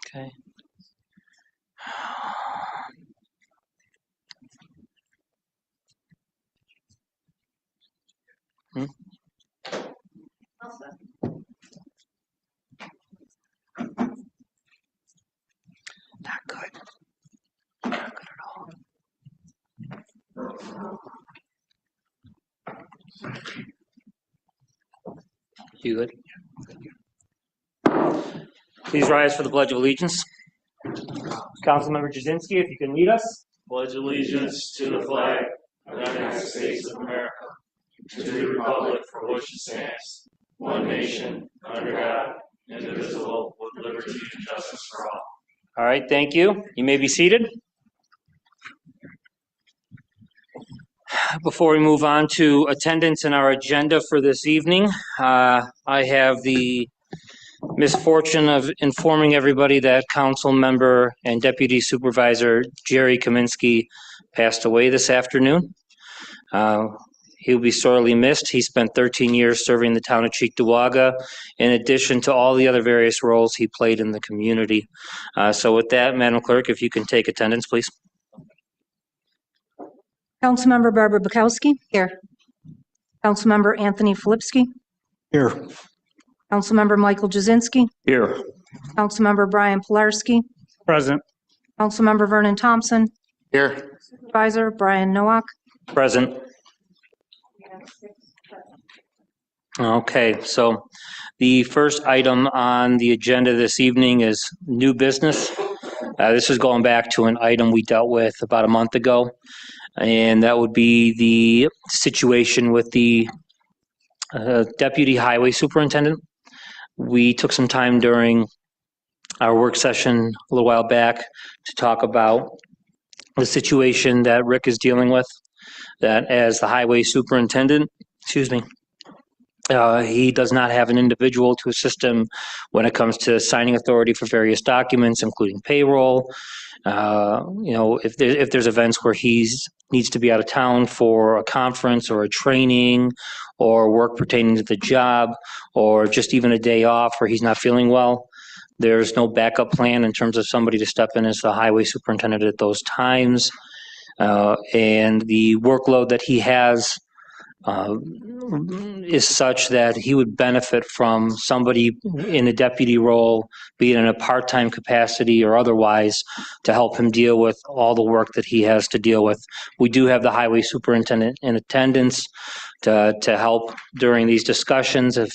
Okay. Not good. Not good at all. You good? Please rise for the Pledge of Allegiance. Councilmember Jasinski, if you can lead us. Pledge allegiance to the flag of the United States of America, to the republic for which it stands, one nation, under God, indivisible, with liberty and justice for all. All right, thank you. You may be seated. Before we move on to attendance and our agenda for this evening, I have the misfortune of informing everybody that Council Member and Deputy Supervisor Jerry Kaminsky passed away this afternoon. He'll be sorely missed. He spent 13 years serving the town of Cheektowaga, in addition to all the other various roles he played in the community. So with that, Madam Clerk, if you can take attendance, please. Councilmember Barbara Bukowski. Here. Councilmember Anthony Filipski. Here. Councilmember Michael Jasinski. Here. Councilmember Brian Pilarski. Present. Councilmember Vernon Thompson. Here. Supervisor Brian Nowak. Present. Okay, so the first item on the agenda this evening is new business. This is going back to an item we dealt with about a month ago, and that would be the situation with the Deputy Highway Superintendent. We took some time during our work session a little while back to talk about the situation that Rick is dealing with, that as the Highway Superintendent, he does not have an individual to assist him when it comes to signing authority for various documents, including payroll. If there's events where he needs to be out of town for a conference or a training or work pertaining to the job, or just even a day off where he's not feeling well, there's no backup plan in terms of somebody to step in as the highway superintendent at those times. And the workload that he has is such that he would benefit from somebody in a deputy role, be it in a part-time capacity or otherwise, to help him deal with all the work that he has to deal with. We do have the highway superintendent in attendance to help during these discussions if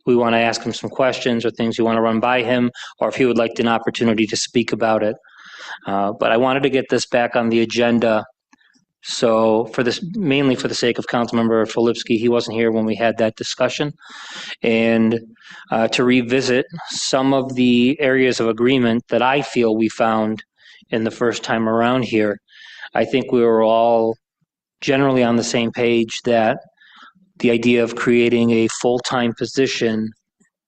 we want to ask him some questions or things we want to run by him, or if he would like an opportunity to speak about it. But I wanted to get this back on the agenda. So mainly for the sake of Councilmember Filipski, he wasn't here when we had that discussion, and to revisit some of the areas of agreement that I feel we found in the first time around here. I think we were all generally on the same page that the idea of creating a full-time position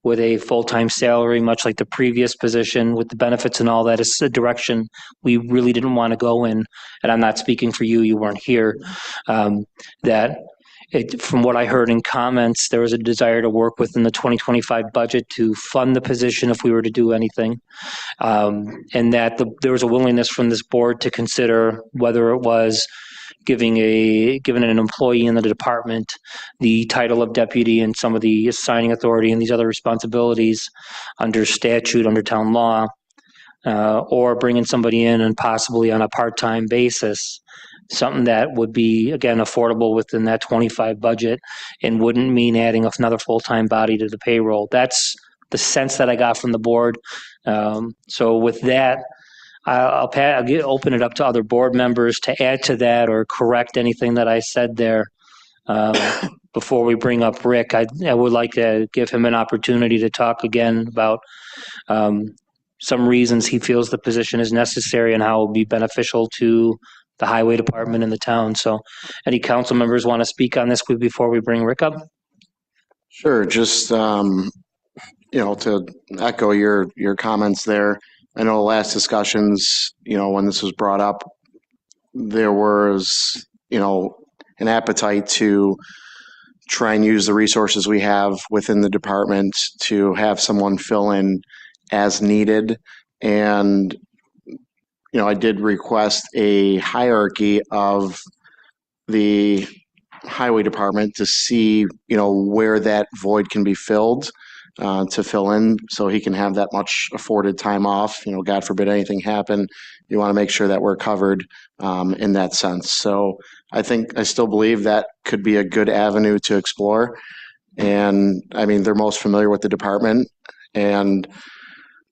with a full-time salary, much like the previous position with the benefits and all that, is a direction we really didn't want to go in. And I'm not speaking for you, you weren't here. From what I heard in comments, there was a desire to work within the 2025 budget to fund the position if we were to do anything. And that there was a willingness from this board to consider whether it was giving an employee in the department the title of deputy and some of the signing authority and these other responsibilities under statute, under town law, or bringing somebody in and possibly on a part-time basis, something that would be, again, affordable within that 25 budget and wouldn't mean adding another full-time body to the payroll. That's the sense that I got from the board. So with that, I'll open it up to other board members to add to that or correct anything that I said there. Before we bring up Rick, I would like to give him an opportunity to talk again about some reasons he feels the position is necessary and how it will be beneficial to the highway department in the town. So any council members want to speak on this before we bring Rick up? Sure. Just, to echo your comments there. I know last discussions, when this was brought up, there was, an appetite to try and use the resources we have within the department to have someone fill in as needed. And, I did request a hierarchy of the highway department to see, where that void can be filled, to fill in so he can have that much afforded time off. God forbid anything happen. You want to make sure that we're covered in that sense. So I still believe that could be a good avenue to explore. And I mean, they're most familiar with the department, and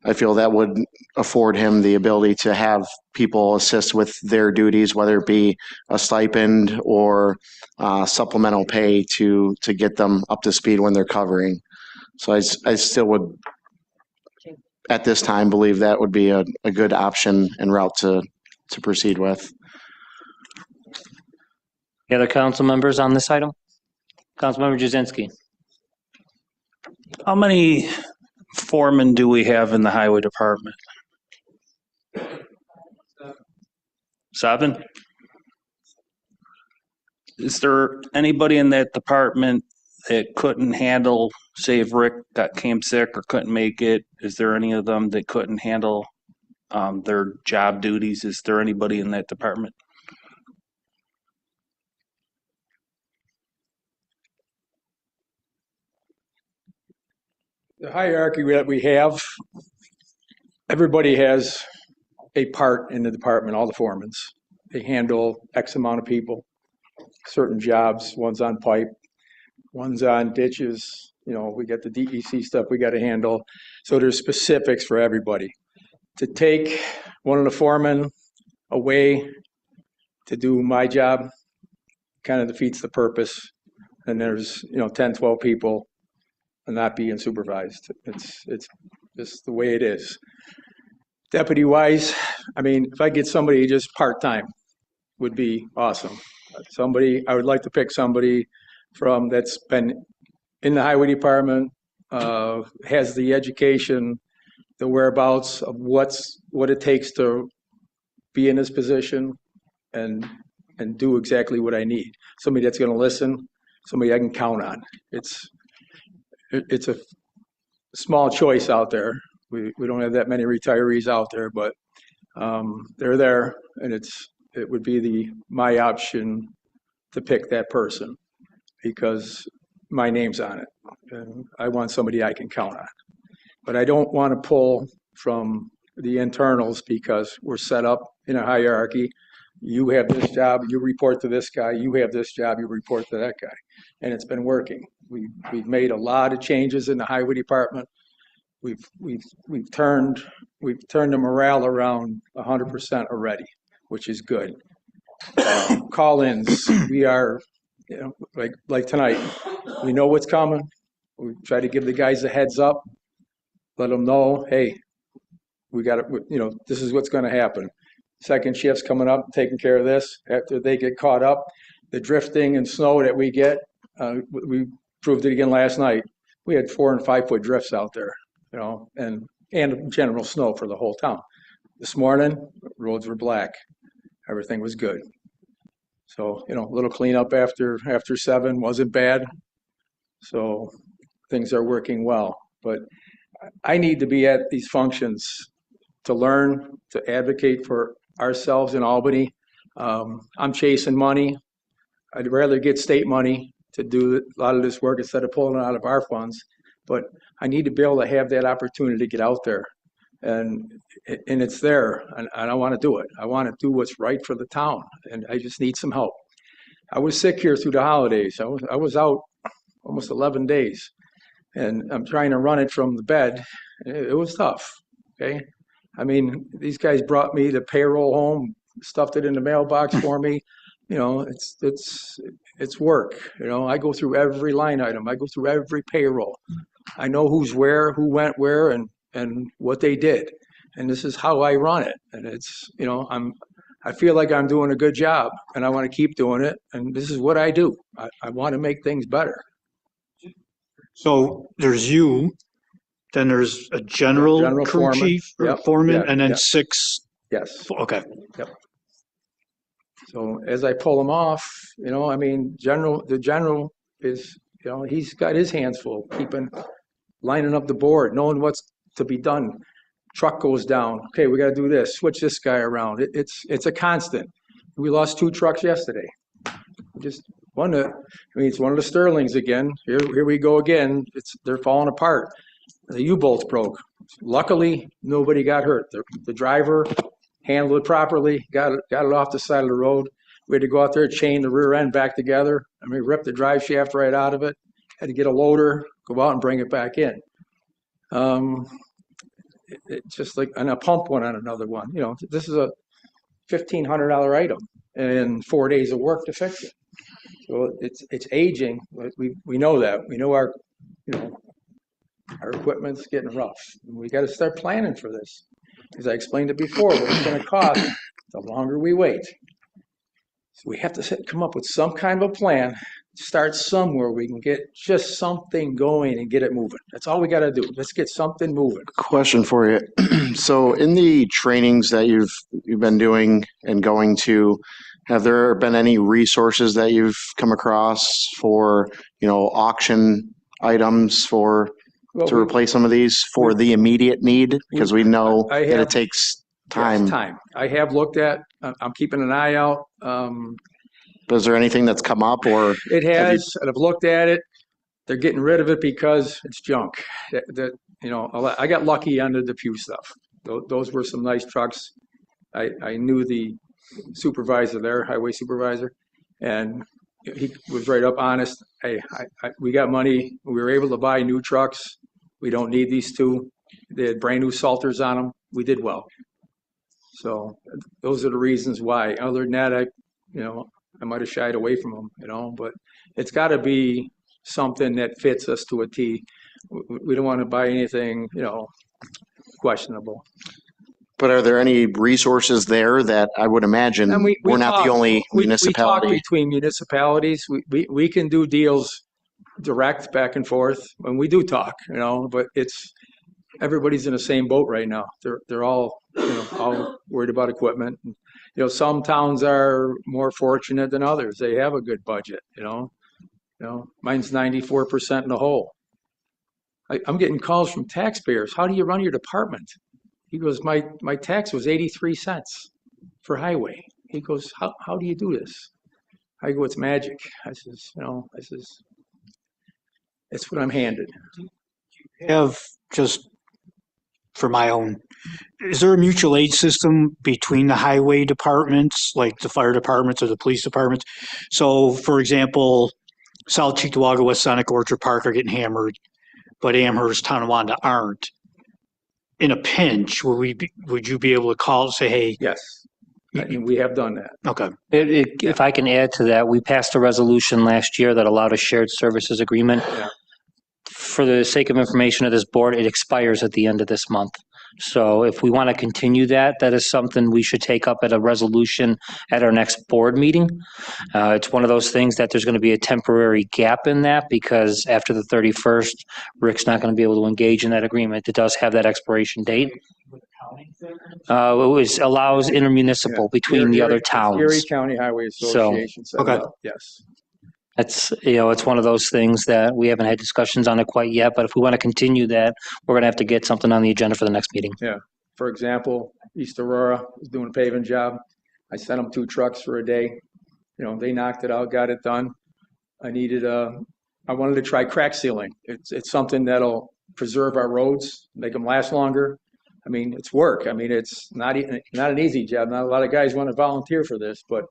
I feel that would afford him the ability to have people assist with their duties, whether it be a stipend or supplemental pay to get them up to speed when they're covering. So I still would, at this time, believe that would be a good option and route to proceed with. Any other council members on this item? Councilmember Jazinski. How many foremen do we have in the highway department? 7? Is there anybody in that department that couldn't handle, say if Rick came sick or couldn't make it, is there any of them that couldn't handle their job duties? Is there anybody in that department? The hierarchy that we have, everybody has a part in the department, all the foremans. They handle X amount of people, certain jobs. One's on pipe, one's on ditches. We got the DEC stuff we got to handle. So there's specifics for everybody. To take one of the foremen away to do my job kind of defeats the purpose. And there's, 10, 12 people and not being supervised. It's just the way it is. Deputy wise, I mean, if I get somebody just part-time would be awesome. I would like to pick somebody that's been in the highway department, has the education, the whereabouts of what it takes to be in this position and do exactly what I need. Somebody that's going to listen, somebody I can count on. It's a small choice out there. We don't have that many retirees out there, but they're there, and it would be my option to pick that person because my name's on it, and I want somebody I can count on. But I don't want to pull from the internals because we're set up in a hierarchy. You have this job, you report to this guy. You have this job, you report to that guy, and it's been working. We've made a lot of changes in the highway department. We've turned the morale around 100% already, which is good. Call-ins, we are, like tonight, we know what's coming. We try to give the guys a heads up, let them know, hey, we got to, this is what's going to happen. Second shift's coming up, taking care of this. After they get caught up, the drifting and snow that we get, we proved it again last night. We had 4 and 5 foot drifts out there, and general snow for the whole town. This morning, roads were black. Everything was good. So, a little cleanup after 7 wasn't bad. So things are working well. But I need to be at these functions to learn, to advocate for ourselves in Albany. I'm chasing money. I'd rather get state money to do a lot of this work instead of pulling it out of our funds. But I need to be able to have that opportunity to get out there. And it's there, and I want to do it. I want to do what's right for the town, and I just need some help. I was sick here through the holidays. I was out almost 11 days, and I'm trying to run it from the bed. It was tough, okay? I mean, these guys brought me the payroll home, stuffed it in the mailbox for me. It's work. I go through every line item. I go through every payroll. I know who's where, who went where, and what they did. And this is how I run it. And it's, I feel like I'm doing a good job, and I want to keep doing it. And this is what I do. I want to make things better. So there's you, then there's a general crew foreman. chief or Yep. foreman, Yeah, and then yeah. 6. Yes. Okay. So as I pull them off, the general is, he's got his hands full, lining up the board, knowing what's to be done. Truck goes down. Okay, we got to do this. Switch this guy around. It's a constant. We lost 2 trucks yesterday. Just it's one of the Sterlings again. Here we go again. They're falling apart. The U-bolts broke. Luckily, nobody got hurt. The driver handled it properly, got it off the side of the road. We had to go out there, chain the rear end back together. Rip the drive shaft right out of it. Had to get a loader, go out and bring it back in. It's just like, and a pump went on another one. This is a $1,500 item and 4 days of work to fix it. So it's aging. We know that. We know our equipment's getting rough. We got to start planning for this. As I explained it before, what it's going to cost the longer we wait. So we have to come up with some kind of a plan, start somewhere we can get just something going and get it moving. That's all we got to do. Let's get something moving. Question for you. So in the trainings that you've been doing and going to, have there been any resources that you've come across for, auction items to replace some of these for the immediate need? Because we know that it takes time. Yes, I have looked at, I'm keeping an eye out. But is there anything that's come up or? It has, and I've looked at it. They're getting rid of it because it's junk. I got lucky on the Depew stuff. Those were some nice trucks. I knew the supervisor there, highway supervisor, and he was right up honest. Hey, we got money. We were able to buy new trucks. We don't need these 2. They had brand new salters on them. We did well. So those are the reasons why. Other than that, I might have shied away from them, but it's got to be something that fits us to a T. We don't want to buy anything, questionable. But are there any resources there that I would imagine we're not the only municipality? We talk between municipalities. We can do deals direct back and forth when we do talk, but everybody's in the same boat right now. They're all, all worried about equipment. Some towns are more fortunate than others. They have a good budget, mine's 94% in the hole. I'm getting calls from taxpayers. How do you run your department? He goes, my tax was 83 cents for highway. He goes, how do you do this? I go, it's magic. I says, it's what I'm handed. Have just for my own, is there a mutual aid system between the highway departments, like the fire departments or the police departments? So, for example, South Cheektowaga, West Sonic, Orchard Park are getting hammered, but Amherst, Tonawanda aren't. In a pinch, would you be able to call and say, hey? Yes, we have done that. Okay. If I can add to that, we passed a resolution last year that allowed a shared services agreement. Yeah. For the sake of information of this board, it expires at the end of this month. So if we want to continue that is something we should take up at a resolution at our next board meeting. It's one of those things that there's going to be a temporary gap in that because after the 31st, Rick's not going to be able to engage in that agreement. It does have that expiration date. It allows intermunicipal between the other towns. Erie County Highway Association. Okay. Yes. It's, it's one of those things that we haven't had discussions on it quite yet, but if we want to continue that, we're going to have to get something on the agenda for the next meeting. Yeah. For example, East Aurora is doing a paving job. I sent them 2 trucks for a day. They knocked it out, got it done. I wanted to try crack sealing. It's something that'll preserve our roads, make them last longer. It's work. It's not an easy job. Not a lot of guys want to volunteer for this, but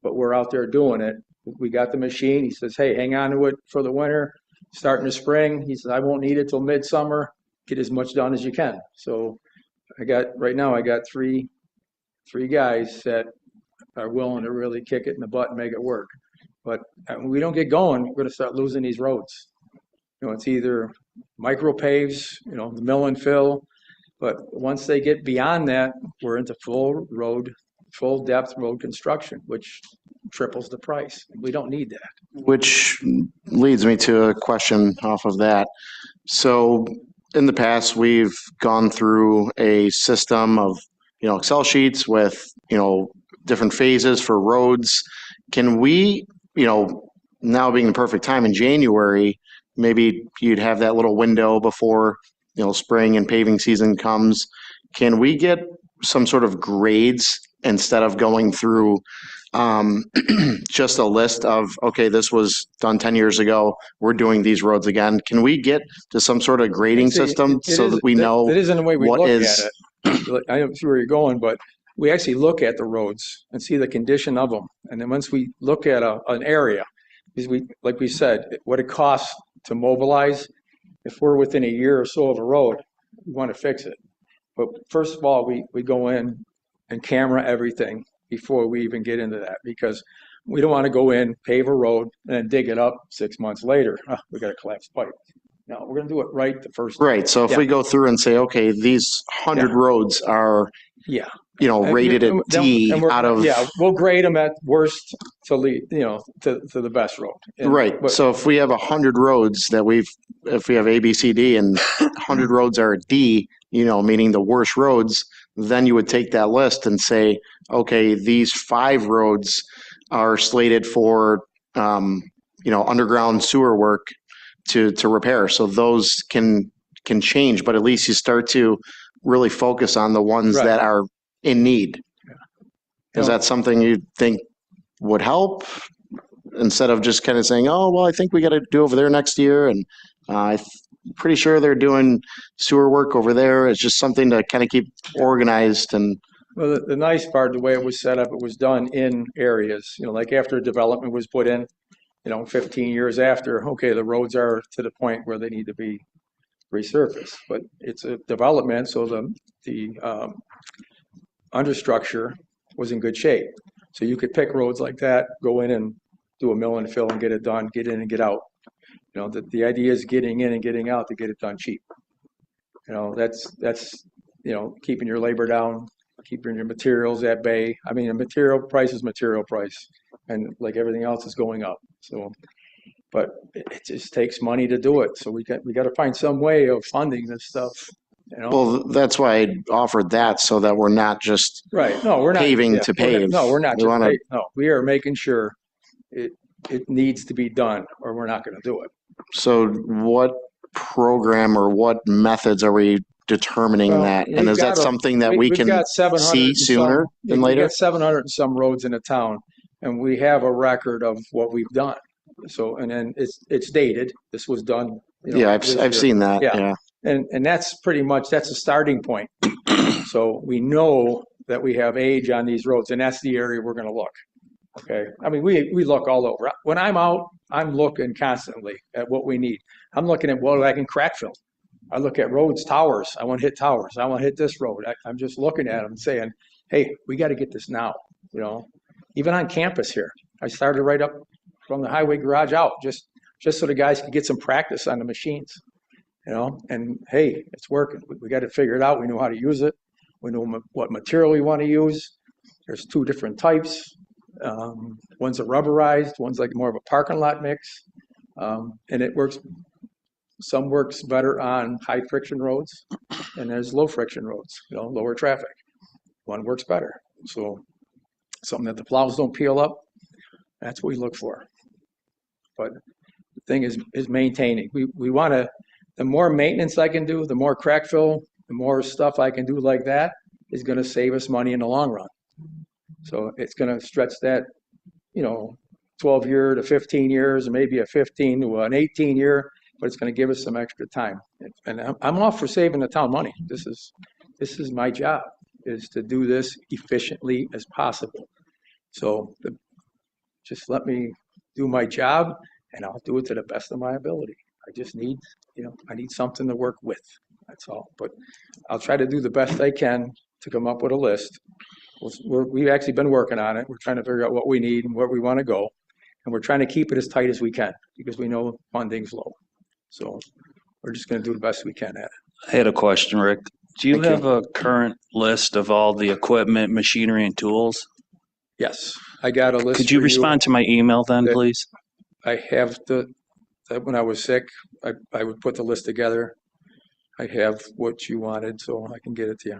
we're out there doing it. We got the machine. He says, hey, hang on to it for the winter. Starting the spring. He says, I won't need it till midsummer. Get as much done as you can. So I got 3 guys that are willing to really kick it in the butt and make it work. But when we don't get going, we're going to start losing these roads. It's either micro paves, the mill and fill. But once they get beyond that, we're into full depth road construction, which triples the price. We don't need that. Which leads me to a question off of that. So in the past, we've gone through a system of, Excel sheets with, different phases for roads. Can we, now being the perfect time in January, maybe you'd have that little window before, spring and paving season comes. Can we get some sort of grades instead of going through just a list of, okay, this was done 10 years ago, we're doing these roads again? Can we get to some sort of grading See, system so that we know That isn't the way we what look is- at it. I don't see where you're going, but we actually look at the roads and see the condition of them. And then once we look at an area, because like we said, what it costs to mobilize, if we're within a year or so of a road, we want to fix it. But first of all, we go in and camera everything before we even get into that, because we don't want to go in, pave a road, and then dig it up 6 months later. Oh, we got a collapsed pipe. No, we're going to do it right the first time. Right, so if we go through and say, okay, these 100 roads are, Yeah. rated at D out of. Yeah, we'll grade them at worst to the best road. Right, But- so if we have 100 roads if we have A, B, C, D, and 100 roads are D, meaning the worst roads, then you would take that list and say, okay, these 5 roads are slated for, underground sewer work to repair. So those can change, but at least you start to really focus on the ones Right. that are in need. Is Yeah. that something you think would help? Instead of just kind of saying, oh, well, I think we got to do over there next year. And I'm pretty sure they're doing sewer work over there. It's just something to kind of keep organized and. Well, the nice part, the way it was set up, it was done in areas, like after development was put in, 15 years after, okay, the roads are to the point where they need to be resurfaced. But it's a development, so the understructure was in good shape. So you could pick roads like that, go in and do a mill and fill and get it done, get in and get out. The idea is getting in and getting out to get it done cheap. That's keeping your labor down, keeping your materials at bay. I mean, a material price is material price, and like everything else is going up. So, but it just takes money to do it. So we got to find some way of funding this stuff. Well, that's why I offered that, so that we're not just Right. No, we're not paving to pave. No, we're not. We wanna- No, we are making sure it needs to be done, or we're not going to do it. So what program or what methods are we determining Well, that? And we've is that got something that we we've can got 700 see and sooner than We've later? got 700 and some roads in the town, and we have a record of what we've done. So, and then it's dated. This was done. Yeah, this I've year. seen that, Yeah. yeah. And that's pretty much, that's a starting point. So we know that we have age on these roads, and that's the area we're going to look. Okay. I mean, we look all over. When I'm out, I'm looking constantly at what we need. I'm looking at what I can crack fill. I look at roads, towers. I want to hit towers. I want to hit this road. I'm just looking at them and saying, hey, we got to get this now. Even on campus here, I started right up from the highway garage out, just so the guys could get some practice on the machines. And hey, it's working. We got to figure it out. We know how to use it. We know what material we want to use. There's 2 different types. One's a rubberized, one's like more of a parking lot mix. And it works. Some works better on high friction roads, and there's low friction roads, lower traffic. One works better. So something that the plows don't peel up, that's what we look for. But the thing is maintaining. We want to, the more maintenance I can do, the more crack fill, the more stuff I can do like that is going to save us money in the long run. So it's going to stretch that, 12 year to 15 years, or maybe a 15 to an 18 year, but it's going to give us some extra time. And I'm all for saving the town money. This is my job, is to do this efficiently as possible. So just let me do my job, and I'll do it to the best of my ability. I just need, I need something to work with. That's all. But I'll try to do the best I can to come up with a list. We've actually been working on it. We're trying to figure out what we need and where we want to go. And we're trying to keep it as tight as we can, because we know funding's low. So we're just going to do the best we can at it. I had a question, Rick. Do you Thank you. have a current list of all the equipment, machinery, and tools? Yes, I got a list. Could you for respond to my email then, that- please? I have when I was sick, I would put the list together. I have what you wanted, so I can get it to you.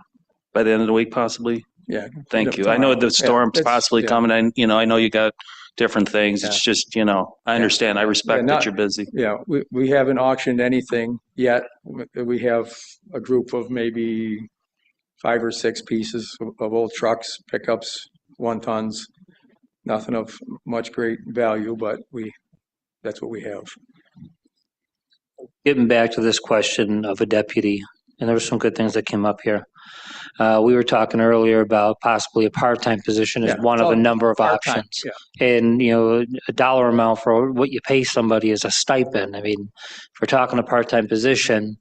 By the end of the week, possibly? Yeah. Thank you. I know the storm's it's- possibly yeah. coming and, I know you got different things. Yeah. It's just, I understand. I respect Yeah, that you're busy. Yeah, we haven't auctioned anything yet. We have a group of maybe 5 or 6 pieces of old trucks, pickups, 1 tons. Nothing of much great value, but that's what we have. Getting back to this question of a deputy, and there were some good things that came up here. We were talking earlier about possibly a part-time position as Yeah, one it's of a all number of part-time, options. yeah. And, a dollar amount for what you pay somebody is a stipend. I mean, if we're talking a part-time position,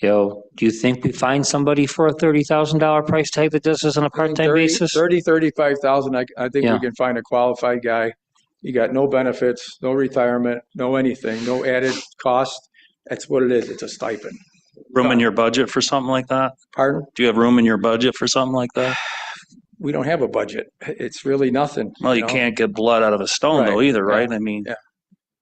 do you think we find somebody for a $30,000 price tag that does this on a part-time basis? 35,000, I think Yeah. we can find a qualified guy. You got no benefits, no retirement, no anything, no added cost. That's what it is. It's a stipend. Room in your budget for something like that? Pardon? Do you have room in your budget for something like that? We don't have a budget. It's really nothing. Well, you know? can't get blood out of a stone though Right, either, right? yeah, I mean, yeah.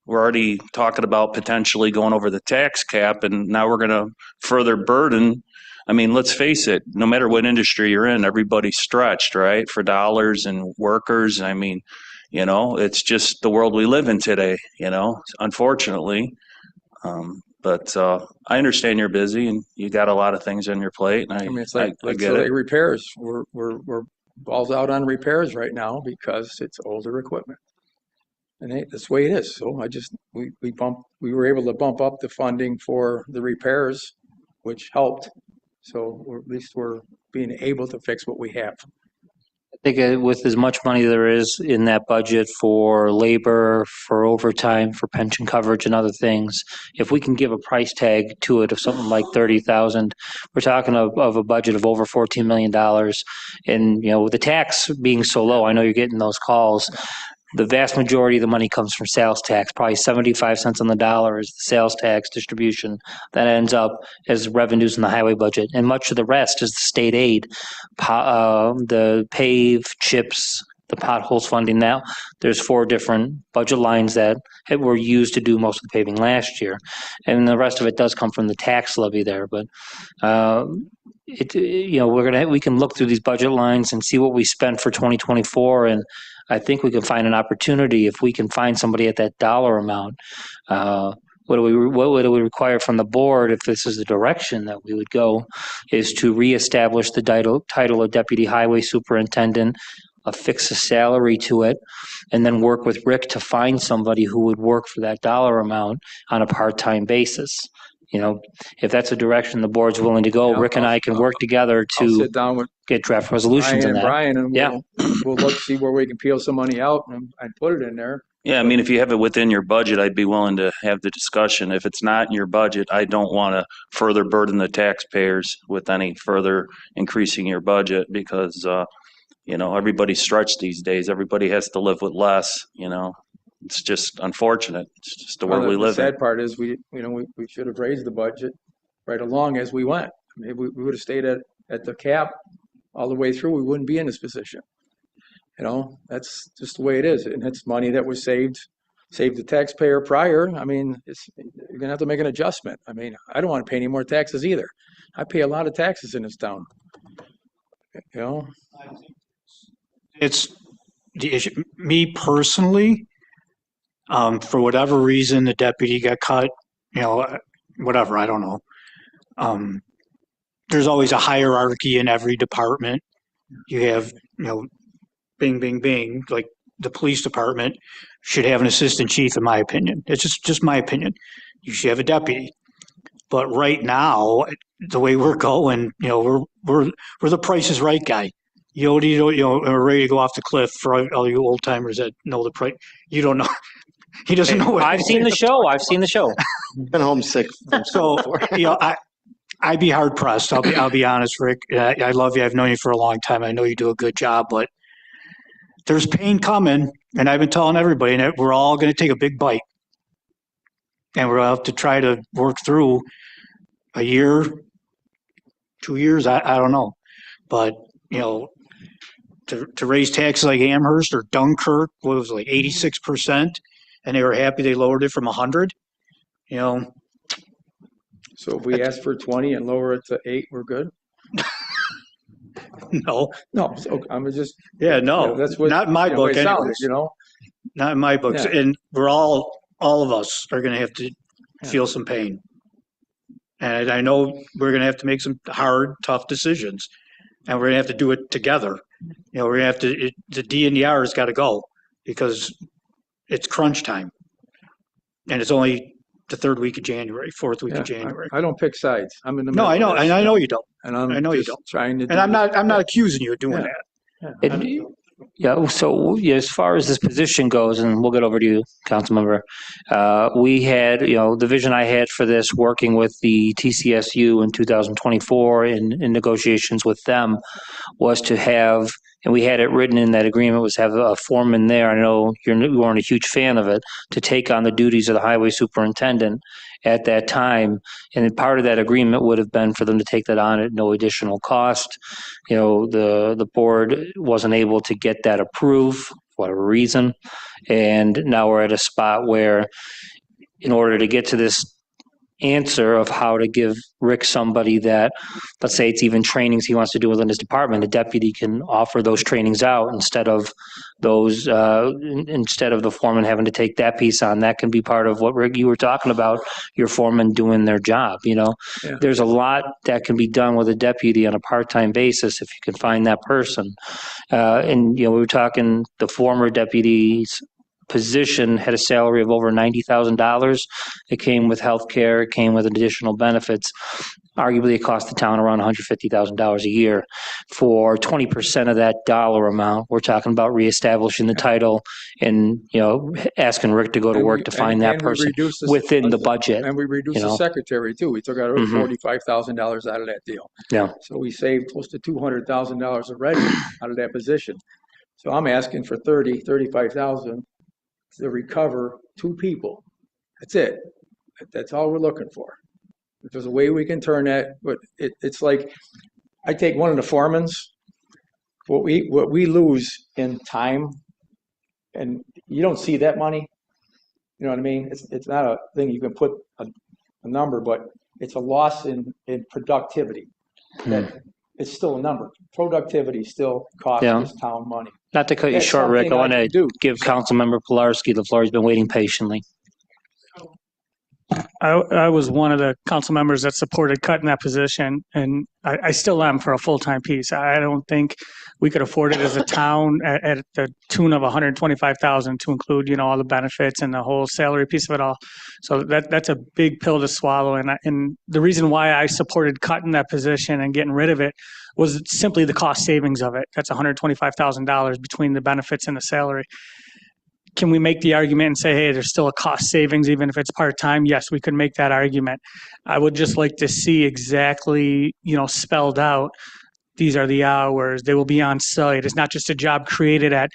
we're already talking about potentially going over the tax cap and now we're going to further burden. I mean, let's face it, no matter what industry you're in, everybody's stretched, right? For dollars and workers. I mean, it's just the world we live in today, unfortunately. But I understand you're busy and you got a lot of things on your plate. And I mean, it's I like get it. repairs. We're balls out on repairs right now because it's older equipment. And that's the way it is. So we were able to bump up the funding for the repairs, which helped. So at least we're being able to fix what we have. I think with as much money there is in that budget for labor, for overtime, for pension coverage and other things, if we can give a price tag to it of something like 30,000, we're talking of a budget of over $14 million. And, with the tax being so low, I know you're getting those calls. The vast majority of the money comes from sales tax, probably 75 cents on the dollar is the sales tax distribution that ends up as revenues in the highway budget. And much of the rest is the state aid, the pave, chips, the potholes funding. Now, there's 4 different budget lines that were used to do most of the paving last year. And the rest of it does come from the tax levy there. But we can look through these budget lines and see what we spent for 2024, and I think we can find an opportunity if we can find somebody at that dollar amount. What would we require from the board if this is the direction that we would go, is to reestablish the title of Deputy Highway Superintendent, affix a salary to it, and then work with Rick to find somebody who would work for that dollar amount on a part-time basis. If that's a direction the board's willing to go, Yeah, Rick and I can work together I'll to sit down with get draft resolutions in that. Brian, and Yeah. we'll look, see where we can peel some money out and put it in there. Yeah, I mean, if you have it within your budget, I'd be willing to have the discussion. If it's not in your budget, I don't want to further burden the taxpayers with any further increasing your budget because, everybody's stretched these days. Everybody has to live with less, It's just unfortunate. It's just the world we The live in. sad part is we should have raised the budget right along as we went. Maybe we would have stayed at the cap all the way through. We wouldn't be in this position. That's just the way it is. And it's money that was saved the taxpayer prior. I mean, you're gonna have to make an adjustment. I mean, I don't want to pay any more taxes either. I pay a lot of taxes in this town. It's the issue. Me personally, for whatever reason, the deputy got cut, whatever, I don't know. There's always a hierarchy in every department. You have, bing, bing, bing, like the police department should have an assistant chief, in my opinion. It's just my opinion. You should have a deputy. But right now, the way we're going, we're the Price is Right guy. We're ready to go off the cliff. For all you old timers that know the price, you don't know. He doesn't know what. I've seen the show. Been homesick. So, I'd be hard pressed. I'll be honest, Rick. I love you. I've known you for a long time. I know you do a good job, but there's pain coming, and I've been telling everybody, and we're all going to take a big bite, and we're going to have to try to work through a year, 2 years. I don't know, but to raise taxes like Amherst or Dunkirk, what was it, like 86%, and they were happy they lowered it from 100. So if we ask for 20 and lower it to 8, we're good? No, No, so I'm just, yeah, no, that's what. not in my you know, book it sounded, anyways. Not in my books. Yeah. And we're all of us are going to have to feel some pain. And I know we're going to have to make some hard, tough decisions. And we're going to have to do it together. You know, we're going to have to, the D and the R has got to go because it's crunch time. And it's only the third week of January, fourth week Yeah, of January. I don't pick sides. I'm in the No, middle. I know, of this, and I know you don't. And I'm I know you just don't. trying to. And I'm not accusing you of doing Yeah. that. Yeah. Yeah, so yeah, as far as this position goes, and we'll get over to you, Councilmember, we had, the vision I had for this, working with the TCSU in 2024 in negotiations with them, was to have, and we had it written in that agreement, was have a foreman there. I know you weren't a huge fan of it, to take on the duties of the highway superintendent at that time. And then part of that agreement would have been for them to take that on at no additional cost. The board wasn't able to get that approved for whatever reason. And now we're at a spot where, in order to get to this answer of how to give Rick somebody that, let's say it's even trainings he wants to do within his department, a deputy can offer those trainings out instead of those, instead of the foreman having to take that piece on. That can be part of what, Rick, you were talking about, your foreman doing their job. Yeah. There's a lot that can be done with a deputy on a part-time basis if you can find that person. And we were talking, the former deputy's position had a salary of over $90,000. It came with health care, it came with additional benefits. Arguably, it cost the town around $150,000 a year. For 20% of that dollar amount, we're talking about reestablishing the title and, asking Rick to go to work to find that person within the budget. And we reduced the secretary too. We took out $45,000 out of that deal. Yeah. So we saved close to $200,000 already out of that position. So I'm asking for $35,000 to recover 2 people. That's it. That's all we're looking for. If there's a way we can turn that, but it's like, I take one of the foremans, what we lose in time, and you don't see that money. You know what I mean? It's not a thing you can put a number, but it's a loss in productivity. That it's still a number. Productivity still costs this town money. Not to cut you That's short, Rick, I something want I to can do. give Councilmember Pilarski the floor. He's been waiting patiently. I was one of the council members that supported cutting that position, and I still am for a full-time piece. I don't think we could afford it as a town at the tune of $125,000 to include, all the benefits and the whole salary piece of it all. So that's a big pill to swallow. And the reason why I supported cutting that position and getting rid of it was simply the cost savings of it. That's $125,000 between the benefits and the salary. Can we make the argument and say, hey, there's still a cost savings even if it's part-time? Yes, we could make that argument. I would just like to see exactly, spelled out, these are the hours, they will be on site. It's not just a job created at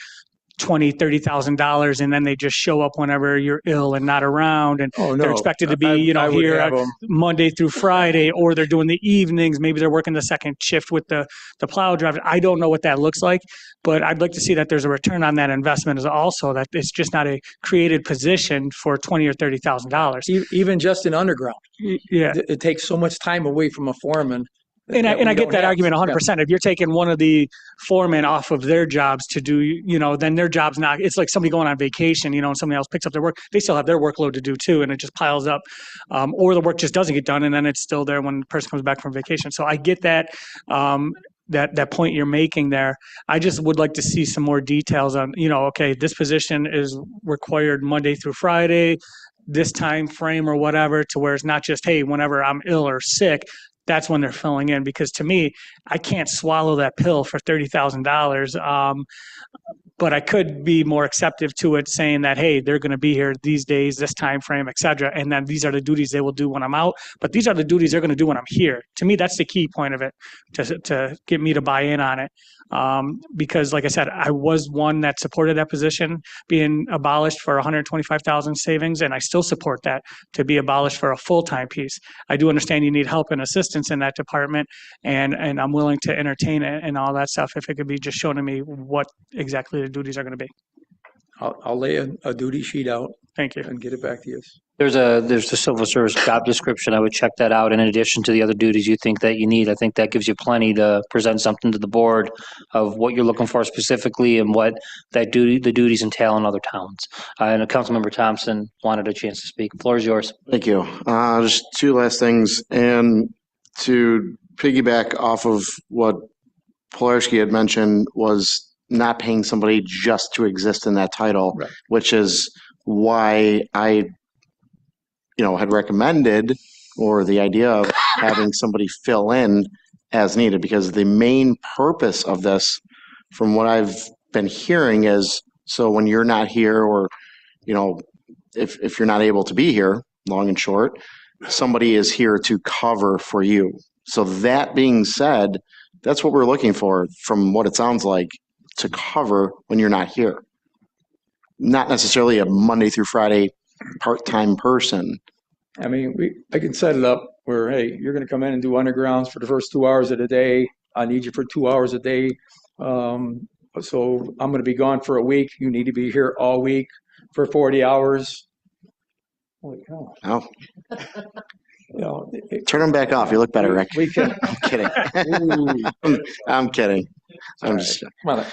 $20,000, $30,000 and then they just show up whenever you're ill and not around, and they're expected to be, I would here have 'em. Monday through Friday, or they're doing the evenings. Maybe they're working the second shift with the plow driver. I don't know what that looks like, but I'd like to see that there's a return on that investment as also, that it's just not a created position for $20,000 or $30,000. Even just in underground, Yeah. it takes so much time away from a foreman. And I get that argument 100%. Yeah. If you're taking one of the foremen off of their jobs to do, then their job's not, it's like somebody going on vacation, and somebody else picks up their work. They still have their workload to do too, and it just piles up. Or the work just doesn't get done, and then it's still there when the person comes back from vacation. So I get that, that point you're making there. I just would like to see some more details on, okay, this position is required Monday through Friday, this time frame or whatever, to where it's not just, hey, whenever I'm ill or sick, that's when they're filling in. Because to me, I can't swallow that pill for $30,000. But I could be more acceptive to it, saying that, hey, they're going to be here these days, this time frame, et cetera. And then these are the duties they will do when I'm out. But these are the duties they're going to do when I'm here. To me, that's the key point of it, to get me to buy in on it. Because like I said, I was one that supported that position being abolished for $125,000 savings, and I still support that to be abolished for a full-time piece. I do understand you need help and assistance in that department, and I'm willing to entertain it and all that stuff if it could be just shown to me what exactly the duties are going to be. I'll lay a duty sheet out Thank you. and get it back to you. There's a civil service job description. I would check that out in addition to the other duties you think that you need. I think that gives you plenty to present something to the board of what you're looking for specifically and what the duties entail in other towns. And Councilmember Thompson wanted a chance to speak. The floor is yours. Thank you. Just two last things. And to piggyback off of what Polarski had mentioned was not paying somebody just to exist in that title, Right. which is why I had recommended, or the idea of having somebody fill in as needed, because the main purpose of this, from what I've been hearing, is so when you're not here, or, if you're not able to be here, long and short, somebody is here to cover for you. So that being said, that's what we're looking for, from what it sounds like, to cover when you're not here. Not necessarily a Monday through Friday part-time person. I mean, I can set it up where, hey, you're going to come in and do undergrounds for the first 2 hours of the day. I need you for 2 hours a day. So I'm going to be gone for a week. You need to be here all week for 40 hours. Holy cow. Oh, You know, turn them back off. You look better, Rick. We can. I'm kidding. Ooh. I'm kidding. All I'm right. just. Come on,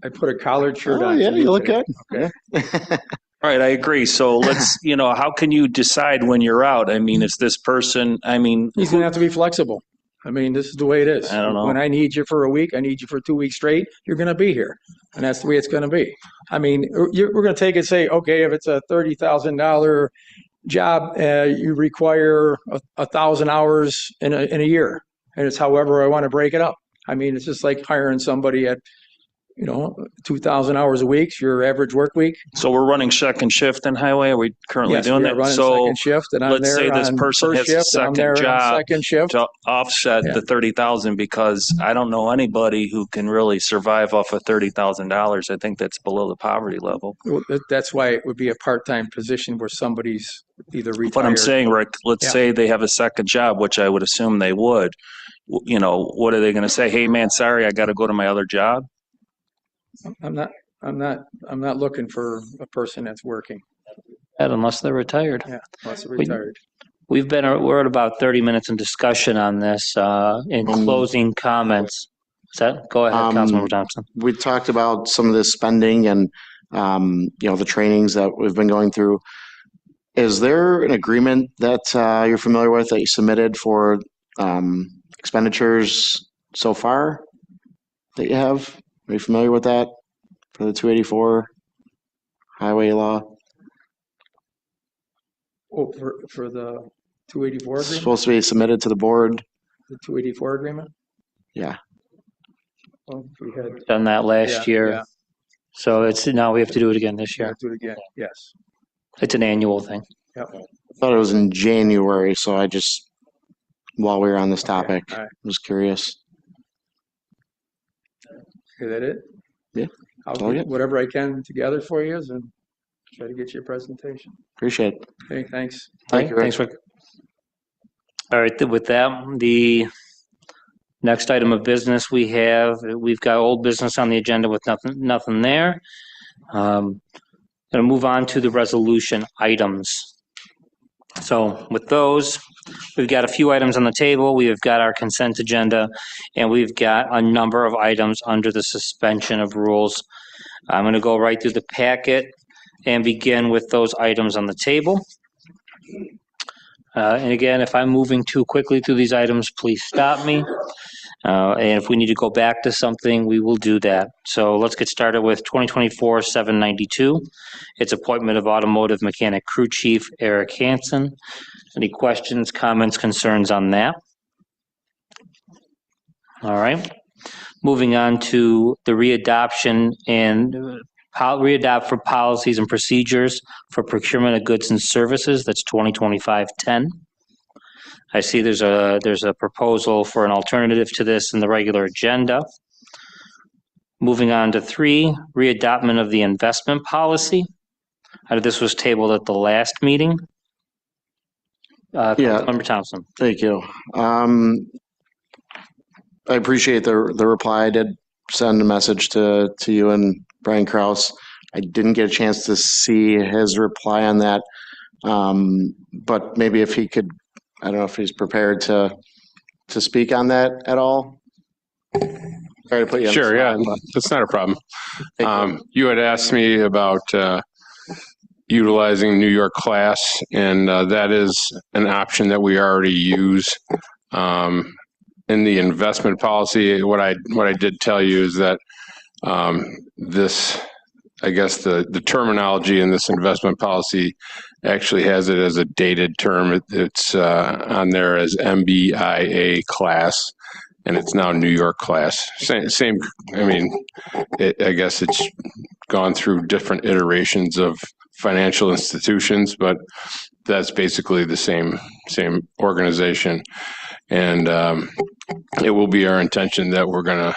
I put a collared shirt Oh, on. yeah, so you look can- good. Okay. All right, I agree. So let's, how can you decide when you're out? I mean, is this person, He's going to have to be flexible. I mean, this is the way it is. I don't know. When I need you for a week, I need you for 2 weeks straight, you're going to be here. And that's the way it's going to be. I mean, we're going to take it and say, okay, if it's a $30,000 job, you require 1,000 hours in a year. And it's however I want to break it up. I mean, it's just like hiring somebody at, 2,000 hours a week, your average work week. so we're running second shift in highway? Are we currently Yes, doing we are that? running So second shift, and I'm let's there say this on person first has a shift, and I'm second there on job second shift. to offset Yeah. the 30,000, because I don't know anybody who can really survive off of $30,000. I think that's below the poverty level. Well, that's why it would be a part-time position where somebody's either retired. But I'm saying, Rick, let's Yeah. say they have a second job, which I would assume they would. What are they going to say? Hey, man, sorry, I got to go to my other job. I'm not looking for a person that's working. Unless they're retired. Yeah, unless they're retired. We're at about 30 minutes in discussion on this, in closing comments. Go ahead, Councilmember Thompson. We talked about some of this spending and, the trainings that we've been going through. Is there an agreement that you're familiar with that you submitted for expenditures so far that you have? Are you familiar with that for the 284 highway law? Oh, for the 284 It's agreement? supposed to be submitted to the board. The 284 agreement? Yeah. Well, we had. Done that last year. Yeah, So now we have to do it again this yeah, year. do it again, yes. It's an annual thing. I thought it was in January, so I just, while we were on this topic, All right, was curious. is that it? Yeah, I'll all get good. whatever I can together for you and try to get you a presentation. Appreciate it. Okay, thanks. Thank you, Rick. Thanks, Rick. All right, with that, the next item of business we've got old business on the agenda with nothing there. Going to move on to the resolution items. So with those, we've got a few items on the table. We have got our consent agenda, and we've got a number of items under the suspension of rules. I'm going to go right through the packet and begin with those items on the table. And again, if I'm moving too quickly through these items, please stop me. And if we need to go back to something, we will do that. So let's get started with 2024-792. It's appointment of automotive mechanic crew chief Eric Hansen. Any questions, comments, concerns on that? All right. Moving on to the readoption and readopt for policies and procedures for procurement of goods and services. That's 2025-10. I see there's a proposal for an alternative to this in the regular agenda. Moving on to 3, readoptment of the investment policy. This was tabled at the last meeting. Councilmember Thompson. Thank you. I appreciate the reply. I did send a message to you and Brian Kraus. I didn't get a chance to see his reply on that. But maybe if he could, I don't know if he's prepared to speak on that at all. Sorry to put you on the Sure, yeah, spot, but that's not a problem. thank you. You had asked me about utilizing New York Class, and that is an option that we already use. In the investment policy, what I did tell you is that this, I guess the terminology in this investment policy actually has it as a dated term. It's on there as MBIA class, and it's now New York Class. Same. I mean, I guess it's gone through different iterations of financial institutions, but that's basically the same organization. And it will be our intention that we're going to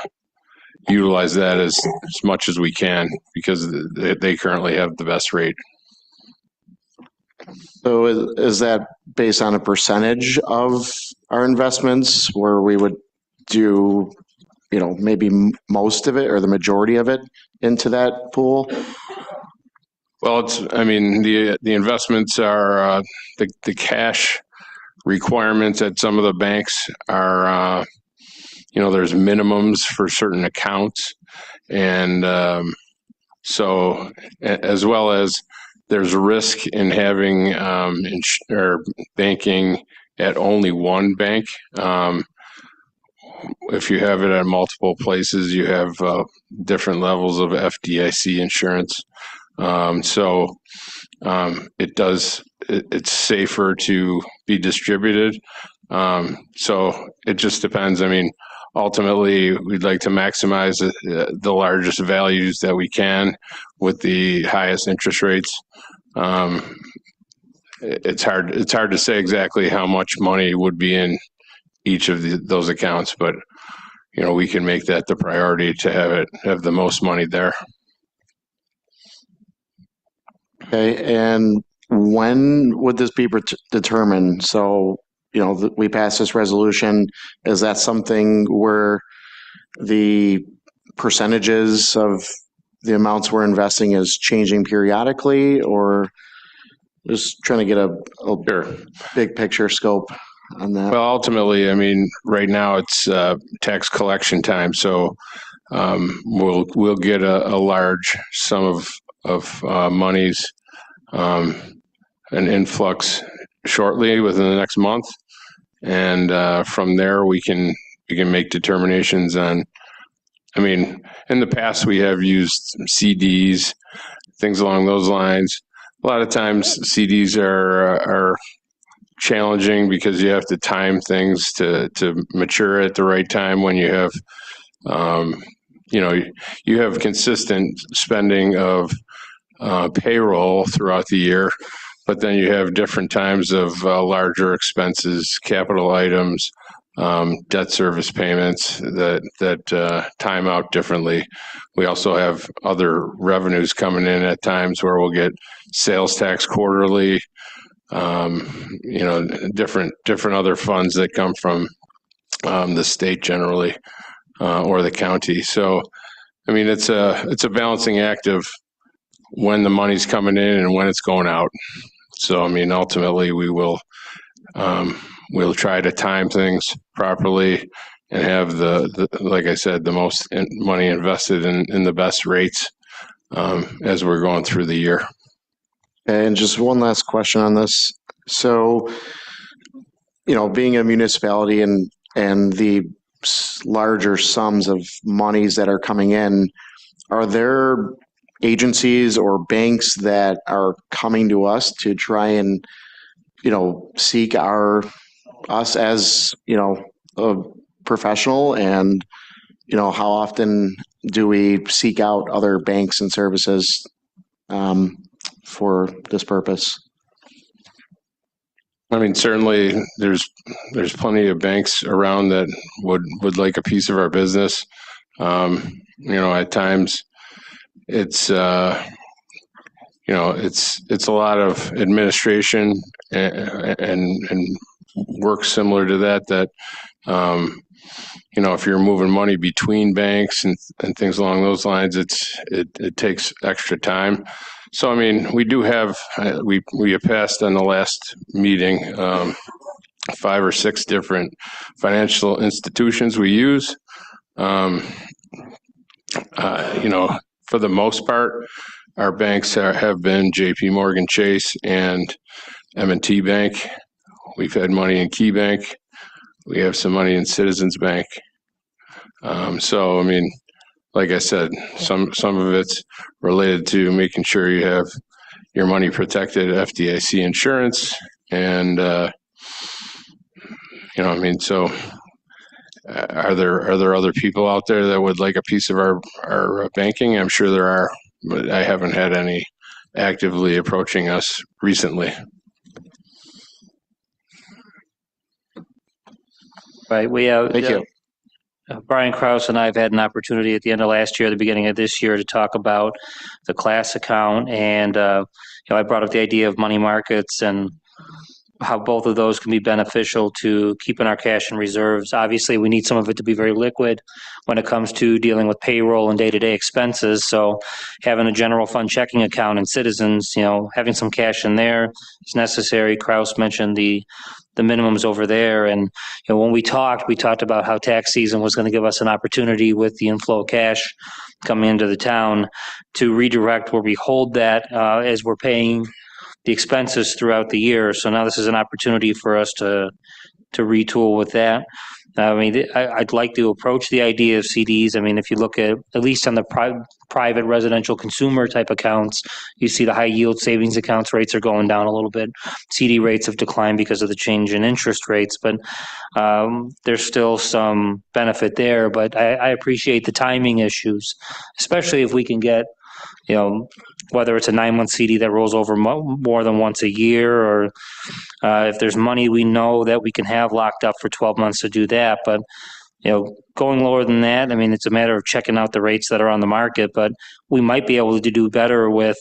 utilize that as much as we can, because they currently have the best rate. So is that based on a percentage of our investments where we would do, maybe most of it or the majority of it into that pool? Well, the investments are the cash requirements at some of the banks are, there's minimums for certain accounts. And so as well as there's risk in having or banking at only one bank. If you have it at multiple places, you have different levels of FDIC insurance. It's safer to be distributed. So it just depends. I mean, ultimately, we'd like to maximize the largest values that we can with the highest interest rates. It's hard to say exactly how much money would be in each of those accounts, but we can make that the priority to have the most money there. Okay, and when would this be determined? So, we pass this resolution. Is that something where the percentages of the amounts we're investing is changing periodically, or just trying to get a Sure. big picture scope on that? Well, ultimately, I mean, right now it's tax collection time, so we'll get a large sum of monies, an influx shortly within the next month, and from there we can make determinations on. I mean, in the past we have used CDs, things along those lines. A lot of times CDs are challenging because you have to time things to mature at the right time when you have, you have consistent spending of payroll throughout the year, but then you have different times of larger expenses, capital items, debt service payments that time out differently. We also have other revenues coming in at times where we'll get sales tax quarterly, different other funds that come from the state generally, or the county. So, I mean, it's a balancing act of when the money's coming in and when it's going out. So, I mean, ultimately we will, we'll try to time things properly and have like I said, the most money invested in the best rates as we're going through the year. And just one last question on this. So, being a municipality and the larger sums of monies that are coming in, are there agencies or banks that are coming to us to try and, seek us as, a professional? And, how often do we seek out other banks and services for this purpose? I mean, certainly there's plenty of banks around that would like a piece of our business. At times it's it's a lot of administration and work similar to that if you're moving money between banks and things along those lines, it takes extra time. So, I mean, we do have, we have passed on the last meeting, 5 or 6 different financial institutions we use. You know, for the most part, our banks have been JP Morgan Chase and M&T Bank. We've had money in Key Bank. We have some money in Citizens Bank. So, I mean, like I said, some of it's related to making sure you have your money protected, FDIC insurance, and you know, I mean, so are there other people out there that would like a piece of our banking? I'm sure there are, but I haven't had any actively approaching us recently. Right, we have. Thank you. Brian Kraus and I have had an opportunity at the end of last year, the beginning of this year, to talk about the class account, and I brought up the idea of money markets and how both of those can be beneficial to keeping our cash in reserves. Obviously, we need some of it to be very liquid when it comes to dealing with payroll and day-to-day expenses. So having a general fund checking account in Citizens, having some cash in there is necessary. Kraus mentioned the minimums over there. And when we talked about how tax season was going to give us an opportunity with the inflow of cash coming into the town to redirect where we hold that as we're paying the expenses throughout the year. So now this is an opportunity for us to retool with that. I mean, I'd like to approach the idea of CDs. I mean, if you look at least on the private residential consumer type accounts, you see the high yield savings accounts rates are going down a little bit. CD rates have declined because of the change in interest rates, but there's still some benefit there. But I appreciate the timing issues, especially if we can get, whether it's a 9-month CD that rolls over more than once a year, or if there's money we know that we can have locked up for 12 months to do that. But, going lower than that, I mean, it's a matter of checking out the rates that are on the market, but we might be able to do better with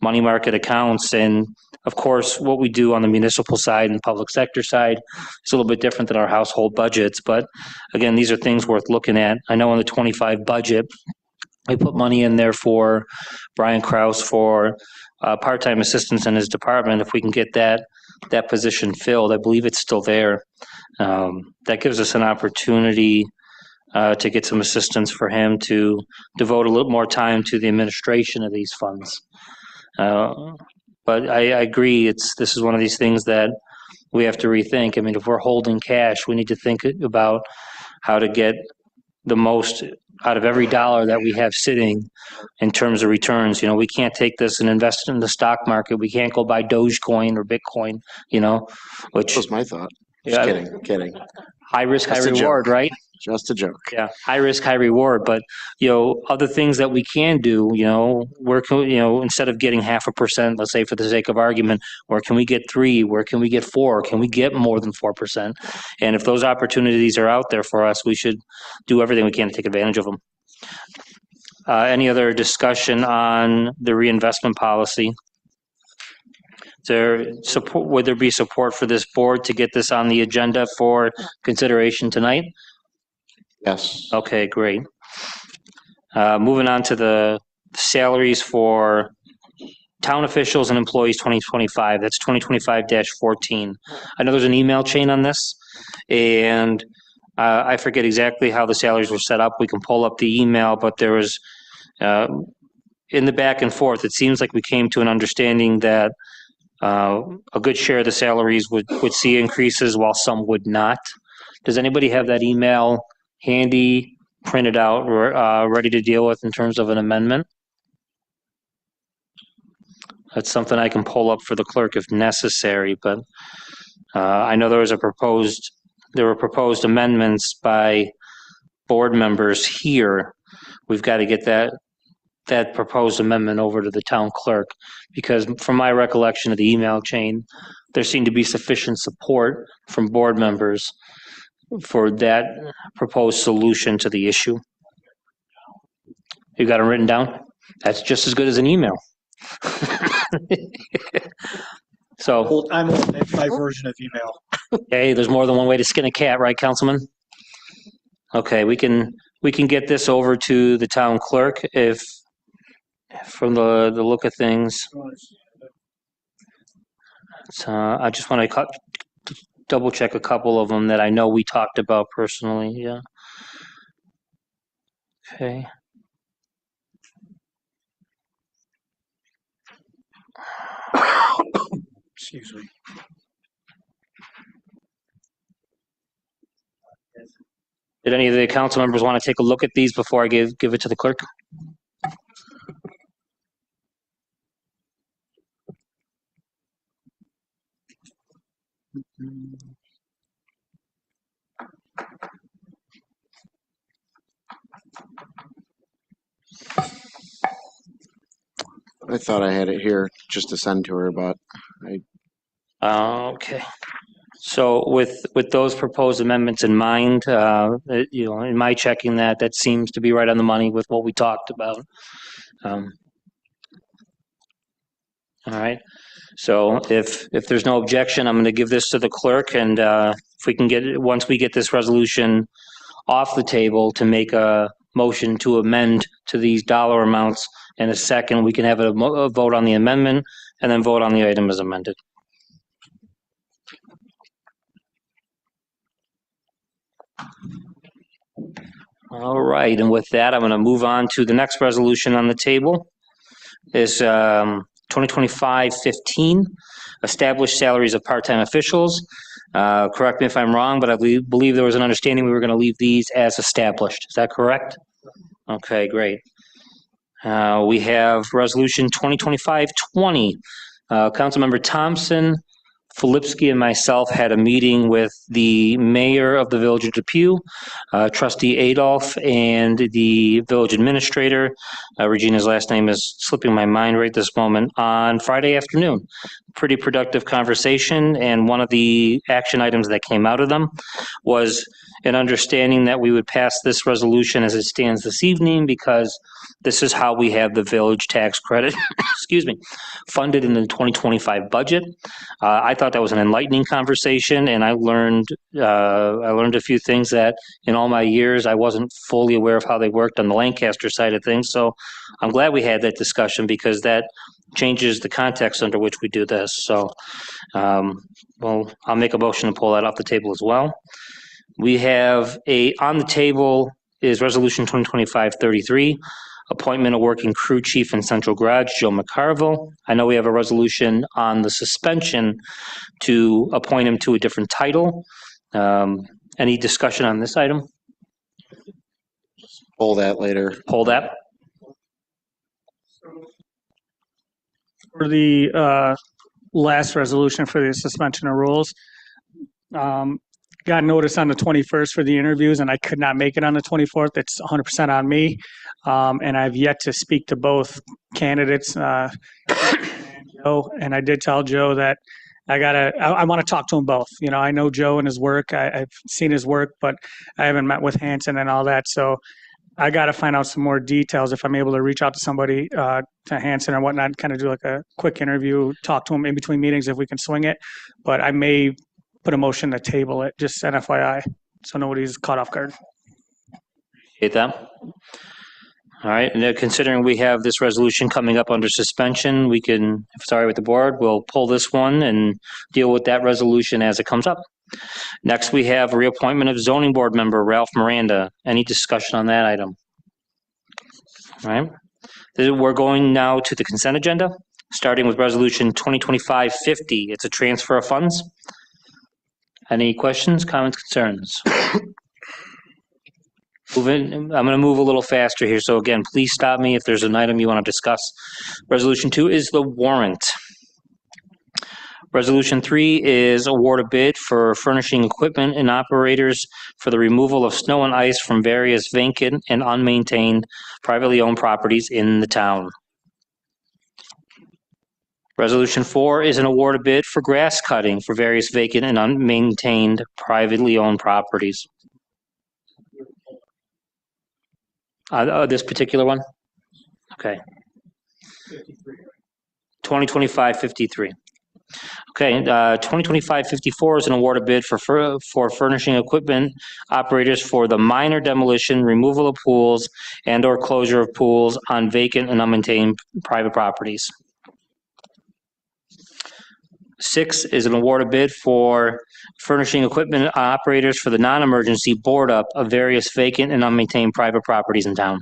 money market accounts. And of course, what we do on the municipal side and public sector side is a little bit different than our household budgets. But again, these are things worth looking at. I know in the 25 budget, we put money in there for Brian Kraus for part-time assistance in his department. If we can get that position filled, I believe it's still there. That gives us an opportunity to get some assistance for him to devote a little more time to the administration of these funds. But I agree, this is one of these things that we have to rethink. I mean, if we're holding cash, we need to think about how to get the most out of every dollar that we have sitting in terms of returns. We can't take this and invest it in the stock market. We can't go buy Dogecoin or Bitcoin, which That was my thought. Just kidding. High risk, high Just a reward, joke. right? Just a joke. Yeah, high risk, high reward. But other things that we can do, where can instead of getting 0.5%, let's say for the sake of argument, where can we get 3? Where can we get 4? Can we get more than 4%? And if those opportunities are out there for us, we should do everything we can to take advantage of them. Any other discussion on the reinvestment policy? Would there be support for this board to get this on the agenda for consideration tonight? Yes. Okay, great. Moving on to the salaries for town officials and employees 2025. That's 2025-14. I know there's an email chain on this, and I forget exactly how the salaries were set up. We can pull up the email, but there was, in the back and forth, it seems like we came to an understanding that a good share of the salaries would see increases while some would not. Does anybody have that email handy, printed out, ready to deal with in terms of an amendment? That's something I can pull up for the clerk if necessary, but I know there were proposed amendments by board members here. We've got to get that proposed amendment over to the town clerk, because from my recollection of the email chain, there seemed to be sufficient support from board members for that proposed solution to the issue. You got it written down? That's just as good as an email. So, I'm old, that's my version of email. hey, there's more than one way to skin a cat, right, Councilman? Okay, we can get this over to the town clerk. If from the look of things. So I just want to double check a couple of them that I know we talked about personally. Yeah. Okay. Excuse me. Did any of the council members want to take a look at these before I give it to the clerk? I thought I had it here just to send to her, but Okay. So with those proposed amendments in mind, in my checking that seems to be right on the money with what we talked about. All right. So if there's no objection, I'm going to give this to the clerk, and if we can once we get this resolution off the table, to make a motion to amend to these dollar amounts in a second, we can have a vote on the amendment and then vote on the item as amended. All right, and with that, I'm going to move on to the next resolution on the table. Is 2025-15, established salaries of part-time officials. Correct me if I'm wrong, but I believe there was an understanding we were going to leave these as established. Is that correct? Okay, great. We have resolution 2025-20. Councilmember Thompson, Filipski, and myself had a meeting with the mayor of the Village of Depew, Trustee Adolph, and the village administrator. Regina's last name is slipping my mind right this moment, on Friday afternoon. Pretty productive conversation, and one of the action items that came out of them was an understanding that we would pass this resolution as it stands this evening, because this is how we have the village tax credit, excuse me, funded in the 2025 budget. I thought that was an enlightening conversation, and I learned a few things that in all my years I wasn't fully aware of how they worked on the Lancaster side of things. So I'm glad we had that discussion, because that changes the context under which we do this. So, well, I'll make a motion to pull that off the table as well. We have on the table is Resolution 2025-33, appointment of working crew chief in Central Garage, Joe McCarville. I know we have a resolution on the suspension to appoint him to a different title. Any discussion on this item? pull that later. Pull that. For the last resolution for the suspension of rules, got notice on the 21st for the interviews, and I could not make it on the 24th. It's 100% on me. And I've yet to speak to both candidates, and Joe. And I did tell Joe that I want to talk to them both. You know, I know Joe and his work. I've seen his work, but I haven't met with Hanson and all that. So I got to find out some more details if I'm able to reach out to somebody, to Hanson or whatnot, kind of do like a quick interview, talk to him in between meetings if we can swing it. But I may put a motion to table it, just an FYI, so nobody's caught off guard. Hate that. All right, and then considering we have this resolution coming up under suspension, we can, if it's all right with the board, we'll pull this one and deal with that resolution as it comes up. Next, we have reappointment of zoning board member Ralph Miranda. Any discussion on that item? All right, we're going now to the consent agenda, starting with resolution 2025-50. It's a transfer of funds. Any questions, comments, concerns? I'm going to move a little faster here. So again, please stop me if there's an item you want to discuss. Resolution 2 is the warrant. Resolution 3 is award a bid for furnishing equipment and operators for the removal of snow and ice from various vacant and unmaintained privately owned properties in the town. Resolution 4 is an award a bid for grass cutting for various vacant and unmaintained privately owned properties. This particular one? Okay. 2025-53. Okay, 2025-54 is an award of bid for furnishing equipment operators for the minor demolition, removal of pools, and/or closure of pools on vacant and unmaintained private properties. 6 is an award of bid for furnishing equipment operators for the non-emergency board up of various vacant and unmaintained private properties in town.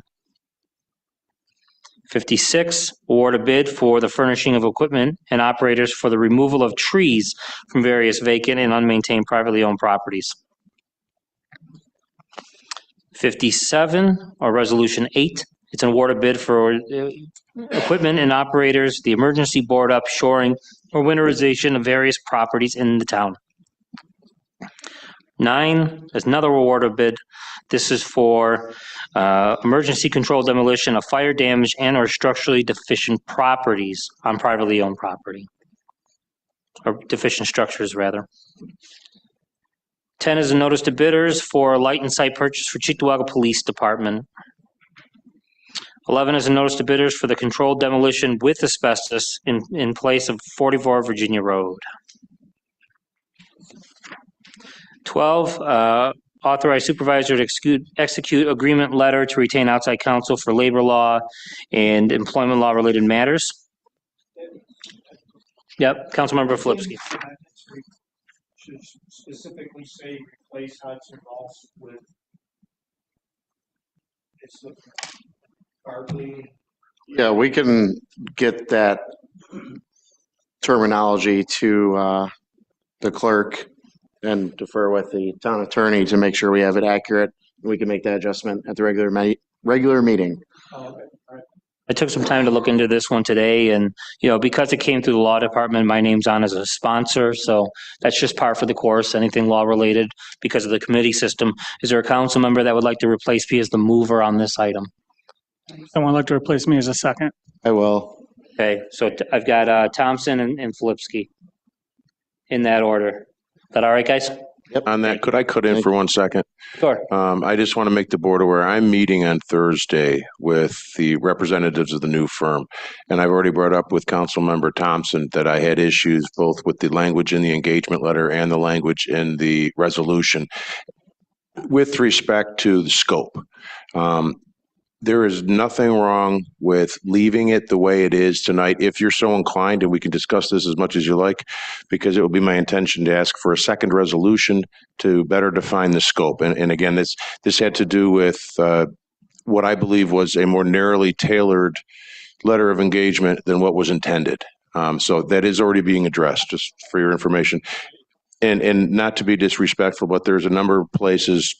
56, award a bid for the furnishing of equipment and operators for the removal of trees from various vacant and unmaintained privately owned properties. 57, or Resolution 8, it's an award of bid for equipment and operators, the emergency board up, shoring, or winterization of various properties in the town. 9 is another award of bid. This is for emergency control demolition of fire damage and or structurally deficient properties on privately owned property. Or deficient structures, rather. 10 is a notice to bidders for light and site purchase for Cheektowaga Police Department. 11 is a notice to bidders for the controlled demolition with asbestos in place of 44 Virginia Road. 12, authorize supervisor to execute agreement letter to retain outside counsel for labor law and employment law related matters. Yep, Councilmember Flipsky. Should specifically say replace Hudson Ross with it's Barkley. Yeah, we can get that terminology to the clerk and defer with the town attorney to make sure we have it accurate. We can make that adjustment at the regular meeting. I took some time to look into this one today, and because it came through the law department, my name's on as a sponsor, so that's just par for the course. Anything law related because of the committee system. Is there a council member that would like to replace me as the mover on this item? Someone like to replace me as a second. I will. Okay, so I've got Thompson and Flipsky in that order. Is that all right, guys? On that, could I cut in for 1 second? Sure. I just want to make the board aware, I'm meeting on Thursday with the representatives of the new firm. And I've already brought up with Councilmember Thompson that I had issues both with the language in the engagement letter and the language in the resolution with respect to the scope. There is nothing wrong with leaving it the way it is tonight, if you're so inclined, and we can discuss this as much as you like, because it will be my intention to ask for a second resolution to better define the scope. And again, this had to do with what I believe was a more narrowly tailored letter of engagement than what was intended. So that is already being addressed, just for your information. And not to be disrespectful, but there's a number of places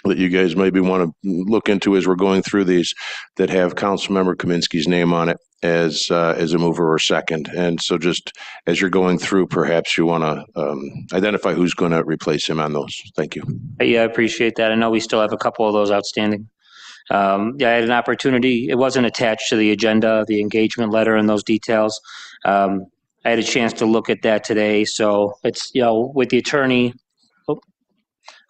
that you guys maybe want to look into as we're going through these that have Councilmember Kaminsky's name on it as a mover or second. And so just as you're going through, perhaps you want to identify who's going to replace him on those. Thank you. Yeah, I appreciate that. I know we still have a couple of those outstanding. I had an opportunity. It wasn't attached to the agenda, the engagement letter and those details. I had a chance to look at that today. So it's, with the attorney,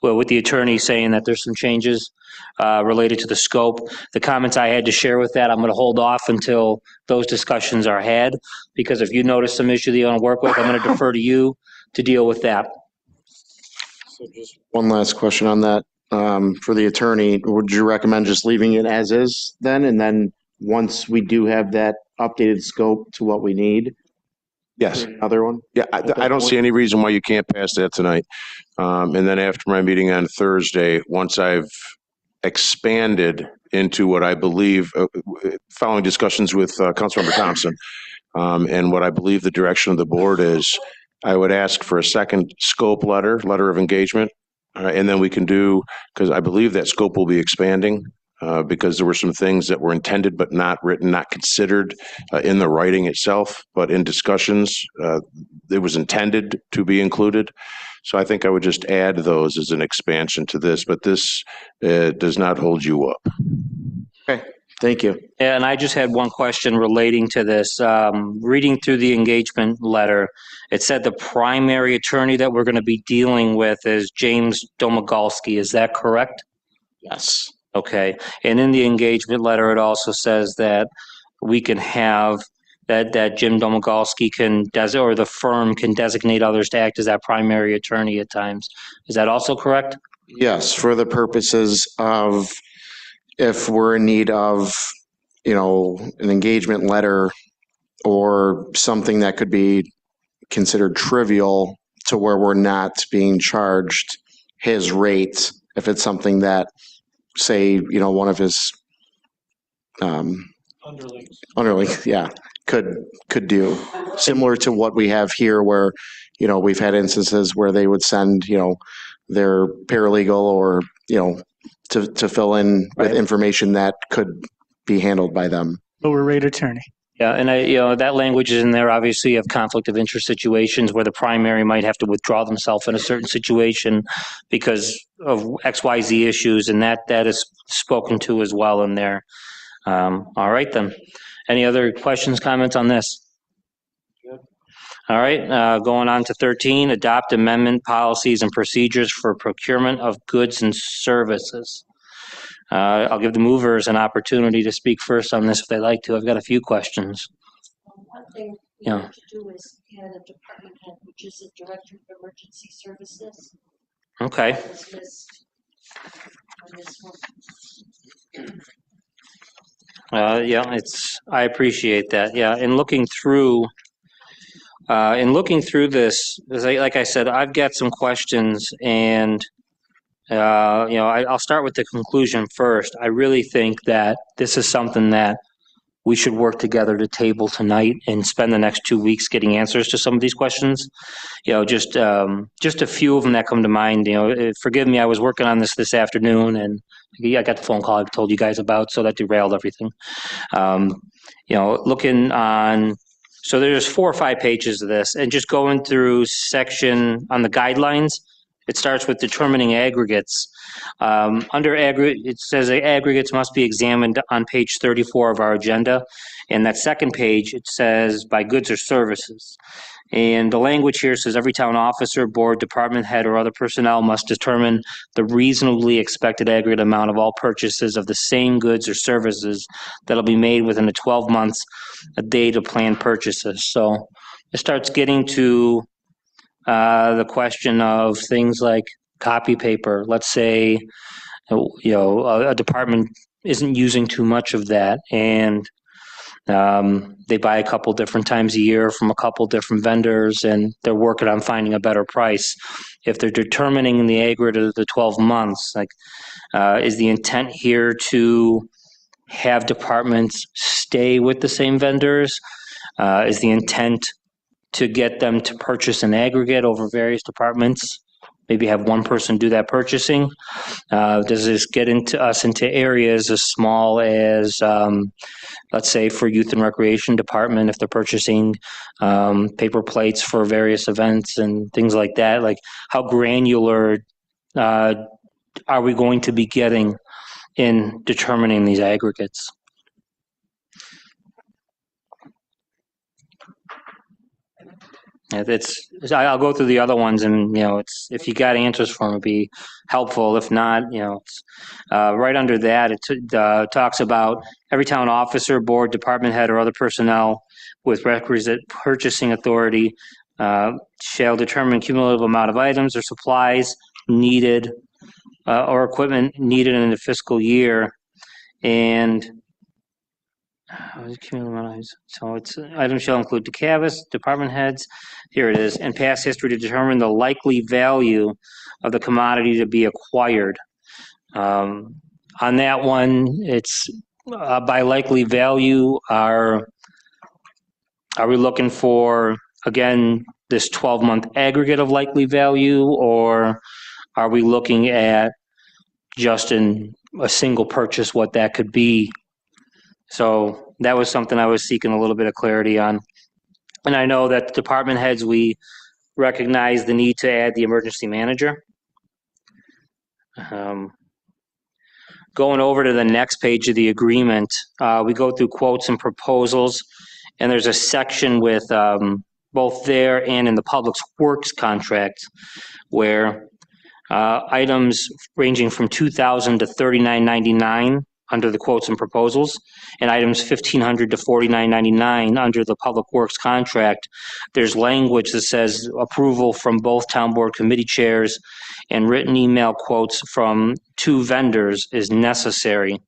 with the attorney saying that there's some changes related to the scope. The comments I had to share with that, I'm going to hold off until those discussions are had, because if you notice some issue that you want to work with, I'm going to defer to you to deal with that. So just one last question on that. For the attorney, would you recommend just leaving it as is then? And then once we do have that updated scope to what we need? Yes. Another one? Yeah, I don't see any reason why you can't pass that tonight. And then after my meeting on Thursday, once I've expanded into what I believe, following discussions with Councilmember Thompson, and what I believe the direction of the board is, I would ask for a second scope letter of engagement. And then we can do, because I believe that scope will be expanding. Because there were some things that were intended but not written, not considered in the writing itself, but in discussions, it was intended to be included. So I think I would just add those as an expansion to this, but this does not hold you up. Okay, thank you. And I just had one question relating to this. Reading through the engagement letter, it said the primary attorney that we're going to be dealing with is James Domagalski. Is that correct? Yes. Okay, and in the engagement letter, it also says that we can have that Jim Domagalski or the firm can designate others to act as that primary attorney at times. Is that also correct? Yes, for the purposes of if we're in need of, an engagement letter or something that could be considered trivial to where we're not being charged his rate, if it's something that, say, one of his underlings, yeah, could do. Similar to what we have here where, we've had instances where they would send, their paralegal or, to fill in with information that could be handled by them. Lower rate attorney. Yeah, and that language is in there. Obviously, you have conflict of interest situations where the primary might have to withdraw themselves in a certain situation because of XYZ issues, and that is spoken to as well in there. All right, then. Any other questions, comments on this? All right, going on to 13, adopt amendment policies and procedures for procurement of goods and services. I'll give the movers an opportunity to speak first on this if they'd like to. I've got a few questions. One thing we Yeah. have to do is add a department head, which is the Director of Emergency Services. Okay. That was missed on this one. Yeah, I appreciate that. Yeah, in looking through this, like I said, I've got some questions, and I'll start with the conclusion first. I really think that this is something that we should work together to table tonight and spend the next 2 weeks getting answers to some of these questions. Just a few of them that come to mind. Forgive me, I was working on this afternoon, and I got the phone call I told you guys about, so that derailed everything. Looking on, so there's 4 or 5 pages of this, and just going through section on the guidelines. It starts with determining aggregates. Under aggregate, it says aggregates must be examined on page 34 of our agenda. And that second page, it says by goods or services. And the language here says every town officer, board, department head, or other personnel must determine the reasonably expected aggregate amount of all purchases of the same goods or services that'll be made within the 12 months a date of planned purchases. So it starts getting to the question of things like copy paper. Let's say, a department isn't using too much of that, and they buy a couple different times a year from a couple different vendors, and they're working on finding a better price. If they're determining the aggregate of the 12 months, is the intent here to have departments stay with the same vendors? Is the intent to get them to purchase an aggregate over various departments? Maybe have one person do that purchasing? Does this get into areas as small as, let's say, for youth and recreation department, if they're purchasing paper plates for various events and things like that? Like, how granular are we going to be getting in determining these aggregates? I'll go through the other ones, and if you got answers for them, it'd be helpful. If not, it's right under that. It talks about every town officer, board, department head, or other personnel with requisite purchasing authority shall determine cumulative amount of items or supplies needed or equipment needed in the fiscal year, and so it's items shall include DeCavis, department heads. Here it is, and past history to determine the likely value of the commodity to be acquired. On that one, it's by likely value. Are we looking for, again, this 12-month aggregate of likely value, or are we looking at just in a single purchase what that could be? So that was something I was seeking a little bit of clarity on. And I know that department heads, we recognize the need to add the emergency manager. Going over to the next page of the agreement, we go through quotes and proposals, and there's a section with both there and in the public works contract where items ranging from $2,000 to $39.99 under the quotes and proposals. And items 1,500 to 4999 under the Public Works contract, there's language that says approval from both town board committee chairs and written email quotes from 2 vendors is necessary.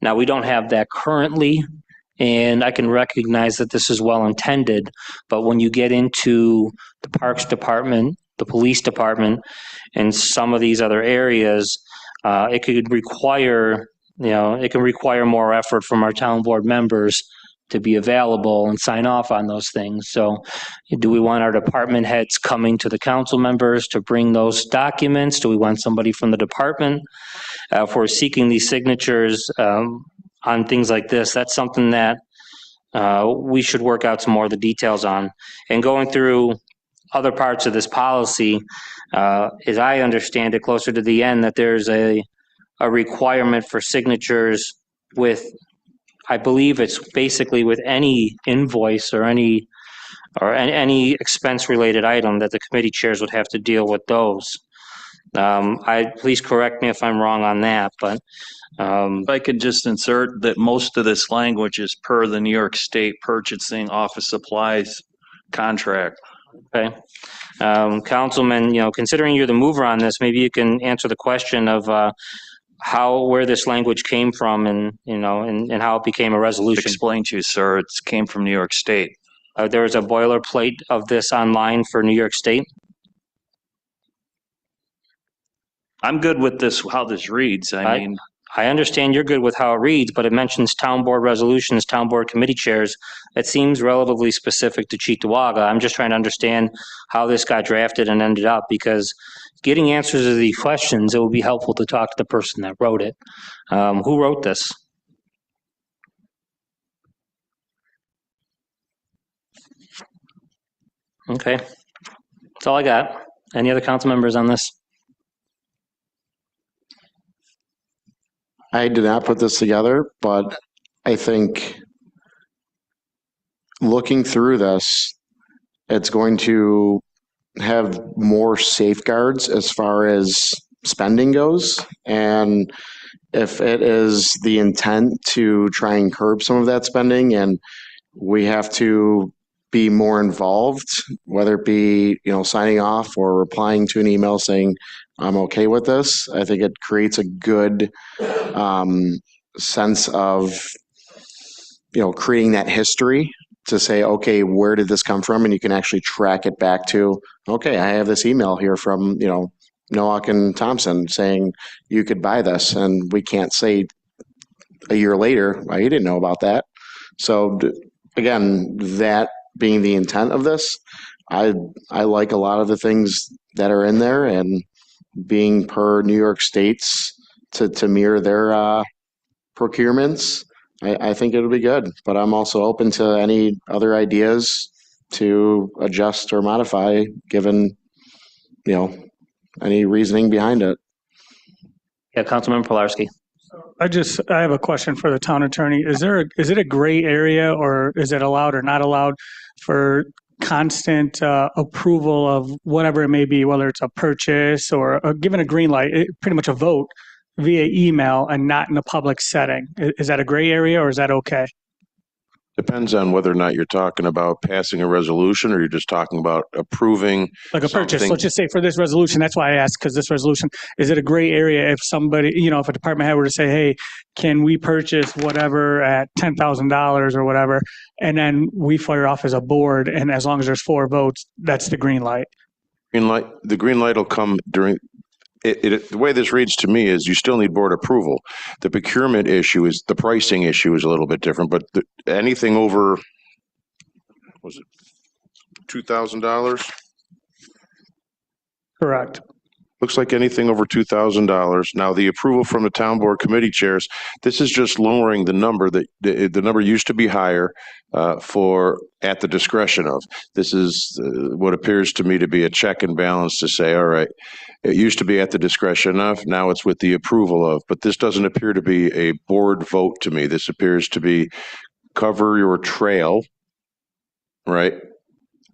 Now, we don't have that currently, and I can recognize that this is well intended, but when you get into the Parks Department, the Police Department, and some of these other areas, it could require, it can require more effort from our town board members to be available and sign off on those things. So do we want our department heads coming to the council members to bring those documents? Do we want somebody from the department? If we're seeking these signatures on things like this, that's something that we should work out some more of the details on. And going through other parts of this policy, as I understand it, closer to the end, that there's a requirement for signatures with, I believe it's basically with any invoice or any expense related item that the committee chairs would have to deal with those. Please correct me if I'm wrong on that, but If I could just insert that most of this language is per the New York State Purchasing Office Supplies contract. okay. Councilman, considering you're the mover on this, maybe you can answer the question of where this language came from and how it became a resolution. Explain to you, sir, it came from New York State. There is a boilerplate of this online for New York State. I'm good with this, how this reads. I mean, I understand you're good with how it reads, but it mentions town board resolutions, town board committee chairs. It seems relatively specific to Cheektowaga. I'm just trying to understand how this got drafted and ended up, because getting answers to these questions, it would be helpful to talk to the person that wrote it. Who wrote this? Okay, that's all I got. Any other council members on this? I did not put this together, but I think looking through this, it's going to have more safeguards as far as spending goes. And if it is the intent to try and curb some of that spending and we have to be more involved, whether it be, signing off or replying to an email saying, I'm okay with this, I think it creates a good sense of, creating that history to say, okay, where did this come from? And you can actually track it back to, okay, I have this email here from, Nowak and Thompson saying you could buy this. And we can't say a year later, well, you didn't know about that. So again, that being the intent of this, I like a lot of the things that are in there, and being per New York State's to mirror their procurements, I think it'll be good. But I'm also open to any other ideas to adjust or modify given, any reasoning behind it. Yeah, Councilmember Pilarski. I have a question for the town attorney. Is it a gray area, or is it allowed or not allowed for constant approval of whatever it may be, whether it's a purchase or given a green light, pretty much a vote via email and not in a public setting? Is that a gray area, or is that okay? Depends on whether or not you're talking about passing a resolution or you're just talking about approving. Like a purchase. something. Let's just say for this resolution, that's why I asked, because this resolution, is it a gray area if somebody, if a department head were to say, hey, can we purchase whatever at $10,000 or whatever, and then we fire off as a board, and as long as there's 4 votes, that's the green light. The green light will come during, the way this reads to me is you still need board approval. The procurement issue is, the pricing issue is a little bit different, but anything over, was it $2,000? Correct. Looks like anything over $2,000. Now, the approval from the town board committee chairs, this is just lowering the number. That the number used to be higher for at the discretion of. This is what appears to me to be a check and balance to say, all right, it used to be at the discretion of, now it's with the approval of. But this doesn't appear to be a board vote to me. This appears to be cover your trail, right?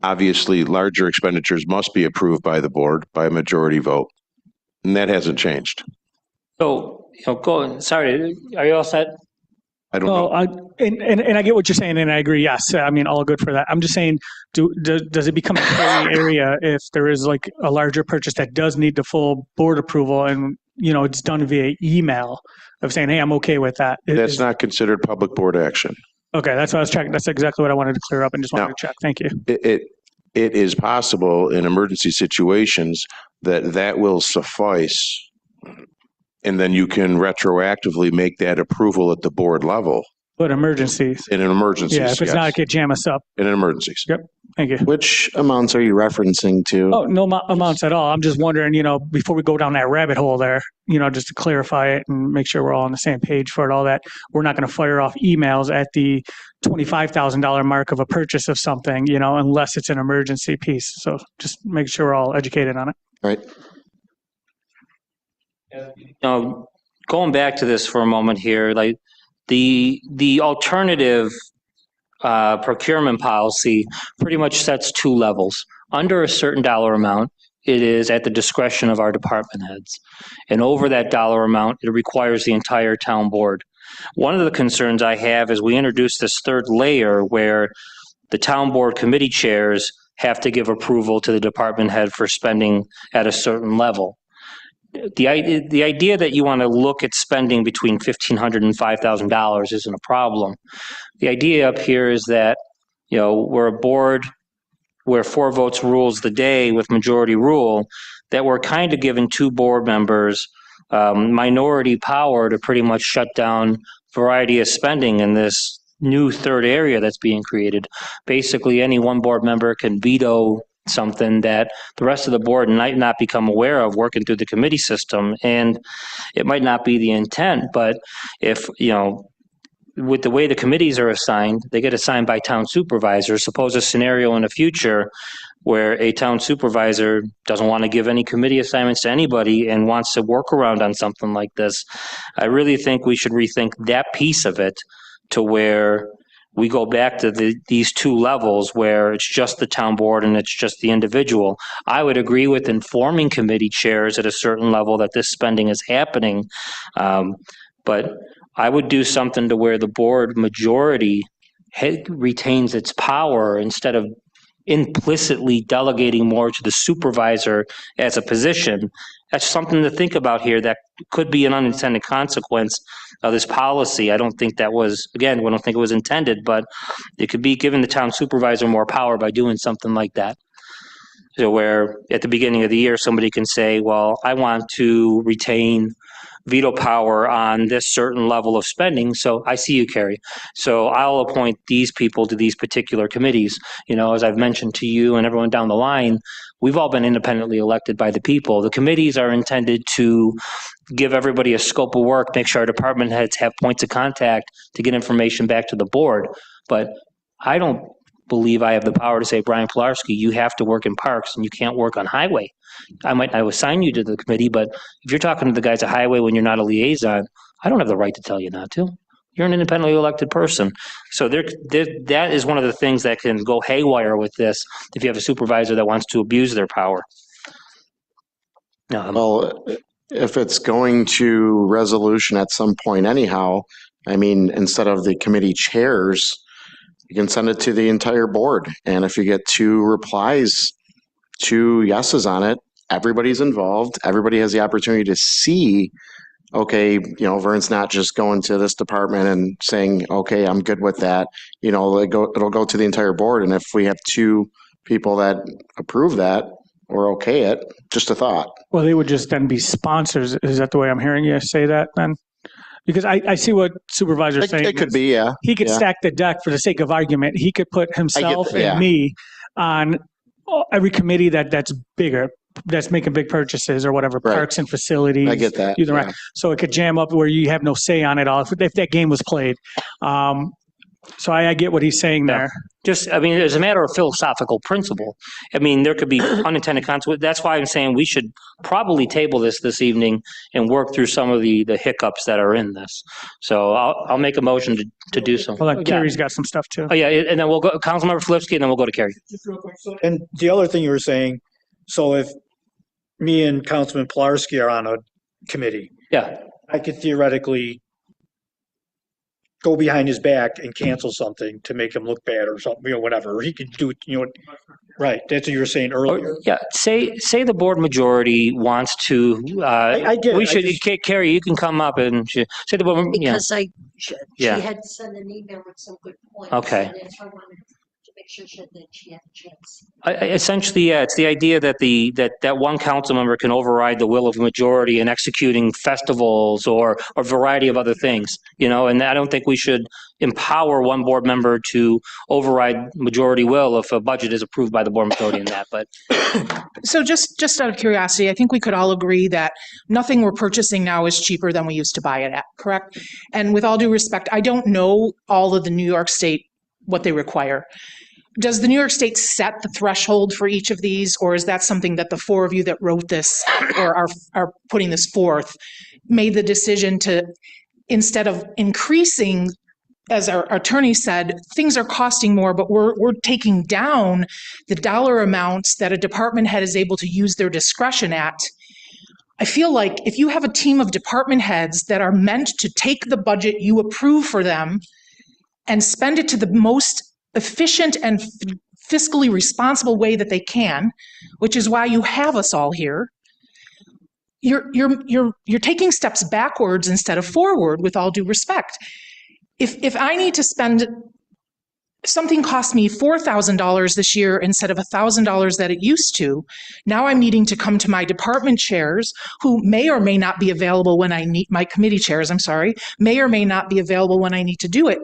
Obviously, larger expenditures must be approved by the board by a majority vote, and that hasn't changed. So Sorry, are you all set? I don't No, know. and I get what you're saying, and I agree. Yes, I mean, all good for that. I'm just saying, does it become a gray area if there is like a larger purchase that does need the full board approval, and it's done via email of saying, hey, I'm okay with that. That's not considered public board action. Okay, that's what I was checking. That's exactly what I wanted to clear up and just wanted No. to check. Thank you. It is possible in emergency situations that will suffice. And then you can retroactively make that approval at the board level But emergencies. in an emergency. Yeah, if it's not, it could jam us up. In an emergencies. Thank you. Which amounts are you referencing to? Oh, no amounts at all. I'm just wondering, before we go down that rabbit hole there, just to clarify it and make sure we're all on the same page for it, all that, we're not going to fire off emails at the $25,000 mark of a purchase of something, unless it's an emergency piece. So just make sure we're all educated on it. Right. Going back to this for a moment here, like the alternative procurement policy pretty much sets two levels. Under a certain dollar amount, it is at the discretion of our department heads. And over that dollar amount, it requires the entire town board. One of the concerns I have is we introduce this third layer where the town board committee chairs have to give approval to the department head for spending at a certain level. The idea that you want to look at spending between $1,500 and $5,000 isn't a problem. The idea up here is that, we're a board where 4 votes rules the day with majority rule, that we're kind of giving 2 board members minority power to pretty much shut down variety of spending in this new third area that's being created. Basically, any one board member can veto something that the rest of the board might not become aware of working through the committee system. And it might not be the intent, but if, with the way the committees are assigned, they get assigned by town supervisors. Suppose a scenario in the future where a town supervisor doesn't want to give any committee assignments to anybody and wants to work around on something like this. I really think we should rethink that piece of it to where we go back to these 2 levels where it's just the town board and it's just the individual. I would agree with informing committee chairs at a certain level that this spending is happening. But I would do something to where the board majority retains its power instead of implicitly delegating more to the supervisor as a position. That's something to think about here that could be an unintended consequence of this policy. I don't think that was, again, we don't think it was intended, but it could be giving the town supervisor more power by doing something like that. So where at the beginning of the year, somebody can say, well, I want to retain veto power on this certain level of spending. So I see you, Carrie. So I'll appoint these people to these particular committees. As I've mentioned to you and everyone down the line, we've all been independently elected by the people. The committees are intended to give everybody a scope of work, make sure our department heads have points of contact to get information back to the board. But I don't believe I have the power to say, Brian Pilarski, you have to work in parks and you can't work on highway. I will assign you to the committee, but if you're talking to the guys at highway when you're not a liaison, I don't have the right to tell you not to. You're an independently elected person. So that is one of the things that can go haywire with this if you have a supervisor that wants to abuse their power. Well, if it's going to resolution at some point anyhow, I mean, instead of the committee chairs, you can send it to the entire board. And if you get 2 replies, 2 yeses on it, everybody's involved. Everybody has the opportunity to see, okay, Vern's not just going to this department and saying, okay, I'm good with that. It'll go to the entire board. And if we have 2 people that approve that or okay it, just a thought. Well, they would just then be sponsors. Is that the way I'm hearing you say that then? Because I see what Supervisor's saying. It could be, yeah. He could yeah. stack the deck for the sake of argument. He could put himself yeah. and me on every committee that's bigger, that's making big purchases or whatever, Right. parks and facilities. I get that. Right. Yeah. So it could jam up where you have no say on it all if that game was played. So I get what he's saying there. As a matter of philosophical principle, there could be unintended consequences. That's why I'm saying we should probably table this evening and work through some of the hiccups that are in this. So I'll make a motion to do so. Hold on, Carrie's got some stuff too. Oh, yeah, and then we'll go, Councilmember Filipski, and then we'll go to Carrie. Just real quick. And the other thing you were saying, so if me and Councilman Pilarski are on a committee, Yeah. I could theoretically go behind his back and cancel something to make him look bad or something, whatever. Or he could do it, right. That's what you were saying earlier. Yeah, say the board majority wants to, I get it. we I should, just- Carrie, you can come up and say the board, yeah. Because she Yeah. had sent an email with some good points. Okay. And that's why I wanted to make sure that she had a chance. Essentially, yeah, it's the idea that that one council member can override the will of a majority in executing festivals or a variety of other things, and I don't think we should empower one board member to override majority will if a budget is approved by the board majority in that, but. So just out of curiosity, I think we could all agree that nothing we're purchasing now is cheaper than we used to buy it at, correct? And with all due respect, I don't know all of the New York State, what they require. Does the New York State set the threshold for each of these, or is that something that the four of you that wrote this or are putting this forth made the decision to, instead of increasing, as our attorney said, things are costing more, but we're taking down the dollar amounts that a department head is able to use their discretion at? I feel like if you have a team of department heads that are meant to take the budget you approve for them and spend it to the most efficient and fiscally responsible way that they can, which is why you have us all here, you're taking steps backwards instead of forward, with all due respect. If I need to spend, something cost me $4,000 this year instead of $1,000 that it used to, now I'm needing to come to my department chairs, who may or may not be available when I need, my committee chairs, I'm sorry, may or may not be available when I need to do it.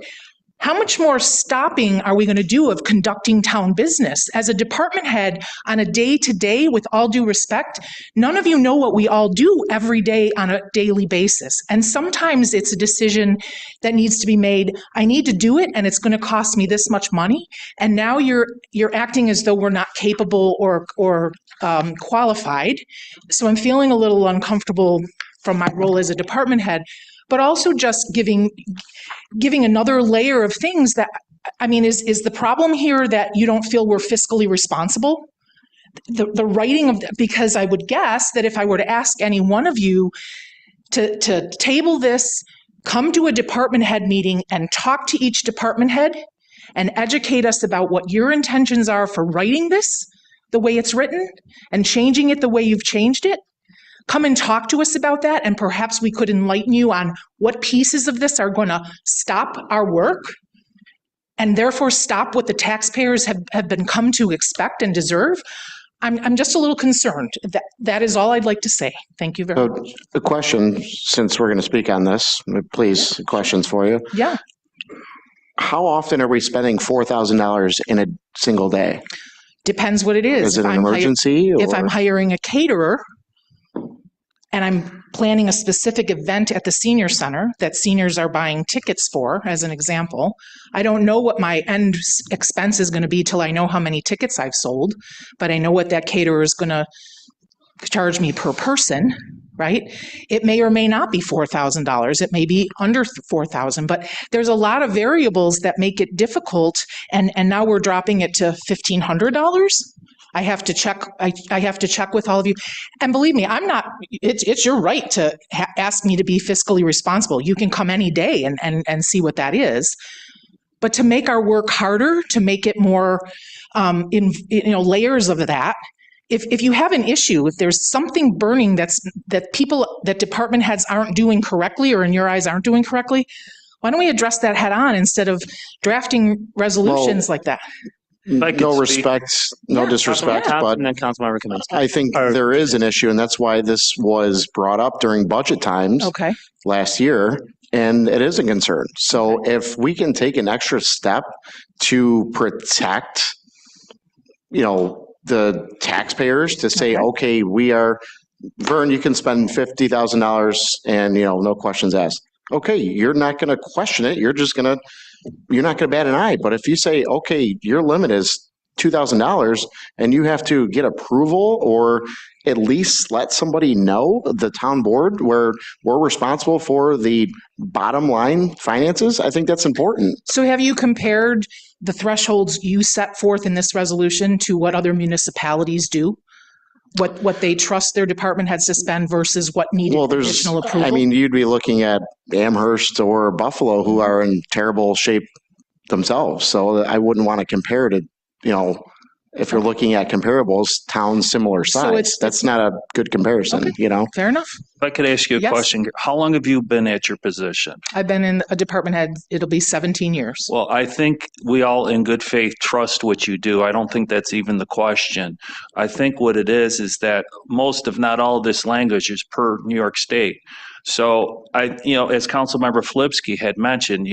How much more stopping are we going to do of conducting town business? As a department head on a day-to-day, with all due respect, none of you know what we all do every day on a daily basis. And sometimes it's a decision that needs to be made. I need to do it, and it's going to cost me this much money. And now you're acting as though we're not capable or qualified. So I'm feeling a little uncomfortable from my role as a department head, but also just giving another layer of things that, I mean, is the problem here that you don't feel we're fiscally responsible? The writing of, because I would guess that if I were to ask any one of you to table this, come to a department head meeting and talk to each department head and educate us about what your intentions are for writing this the way it's written and changing it the way you've changed it. Come and talk to us about that, and perhaps we could enlighten you on what pieces of this are going to stop our work and therefore stop what the taxpayers have been come to expect and deserve. I'm just a little concerned. That is all I'd like to say. Thank you very much. The question, since we're going to speak on this, please, questions for you. Yeah. How often are we spending $4,000 in a single day? Depends what it is. Is it an emergency? If I'm hiring a caterer, and I'm planning a specific event at the senior center that seniors are buying tickets for, as an example, I don't know what my end expense is going to be till I know how many tickets I've sold, but I know what that caterer is going to charge me per person, right? It may or may not be $4,000. It may be under $4,000, but there's a lot of variables that make it difficult. And now we're dropping it to $1,500. I have to check. I have to check with all of you. And believe me, I'm not, it's your right to ask me to be fiscally responsible. You can come any day and see what that is. But to make our work harder, to make it more layers of that, if you have an issue, if there's something burning that department heads aren't doing correctly, or in your eyes aren't doing correctly, why don't we address that head on instead of drafting resolutions like that? No respect, no disrespect, but And then Councilmember Kaminsky. I think there is an issue, and that's why this was brought up during budget times Okay. last year, and it is a concern. So if we can take an extra step to protect, the taxpayers, to say, okay, Vern, you can spend $50,000 and, no questions asked. Okay, you're not going to question it. You're not going to bat an eye. But if you say, okay, your limit is $2,000 and you have to get approval, or at least let somebody know, the town board, where we're responsible for the bottom line finances, I think that's important. So have you compared the thresholds you set forth in this resolution to what other municipalities do? what they trust their department heads to spend versus what needed Well, there's, additional approval? I mean, you'd be looking at Amherst or Buffalo, who are in terrible shape themselves. So I wouldn't want to compare to, you know, if you're looking at comparables, towns similar So size, it's- that's not a good comparison, Okay. you know? Fair enough. If I could ask you a Yes. question, how long have you been at your position? I've been in a department head, it'll be 17 years. Well, I think we all in good faith trust what you do. I don't think that's even the question. I think what it is that most, if not all, of this language is per New York State. So as Councilmember Flipsky had mentioned,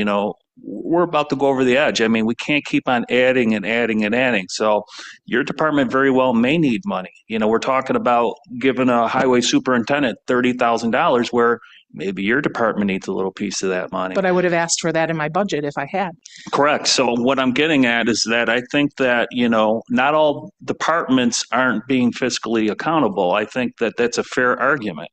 we're about to go over the edge. I mean, we can't keep on adding and adding and adding. So your department very well may need money. We're talking about giving a highway superintendent $30,000 where maybe your department needs a little piece of that money. But I would have asked for that in my budget if I had. Correct. So what I'm getting at is that I think that, not all departments aren't being fiscally accountable. I think that that's a fair argument.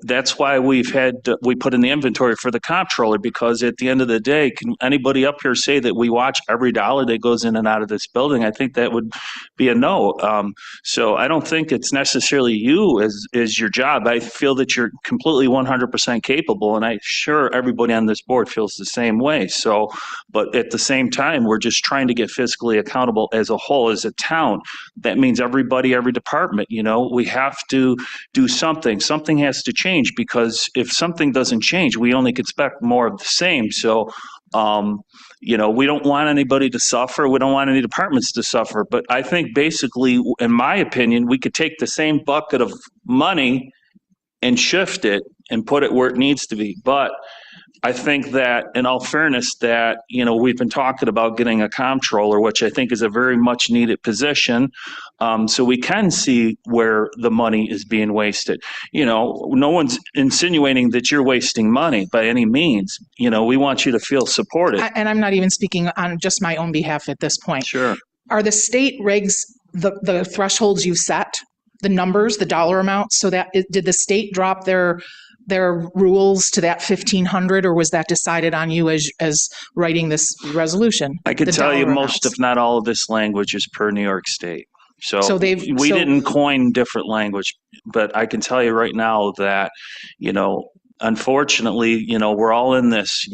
That's why we put in the inventory for the comptroller, because at the end of the day, can anybody up here say that we watch every dollar that goes in and out of this building? I think that would be a no. So I don't think it's necessarily you as your job. I feel that you're completely 100% capable, and I'm sure everybody on this board feels the same way. So, but at the same time, we're just trying to get fiscally accountable as a whole, as a town. That means everybody, every department, we have to do something. Something has to change, because if something doesn't change, we only expect more of the same. So, we don't want anybody to suffer. We don't want any departments to suffer. But I think basically, in my opinion, we could take the same bucket of money and shift it and put it where it needs to be. But I think that, in all fairness, that, we've been talking about getting a comptroller, which I think is a very much needed position. So we can see where the money is being wasted. No one's insinuating that you're wasting money by any means. We want you to feel supported. And I'm not even speaking on just my own behalf at this point. Sure. Are the state regs the thresholds you set, the numbers, the dollar amount, so that did the state drop their rules to that 1,500, or was that decided on you as writing this resolution? I can The tell you dollar most, amounts. if not all, of this language is per New York State. So we so- didn't coin different language, but I can tell you right now that, unfortunately, we're all in this.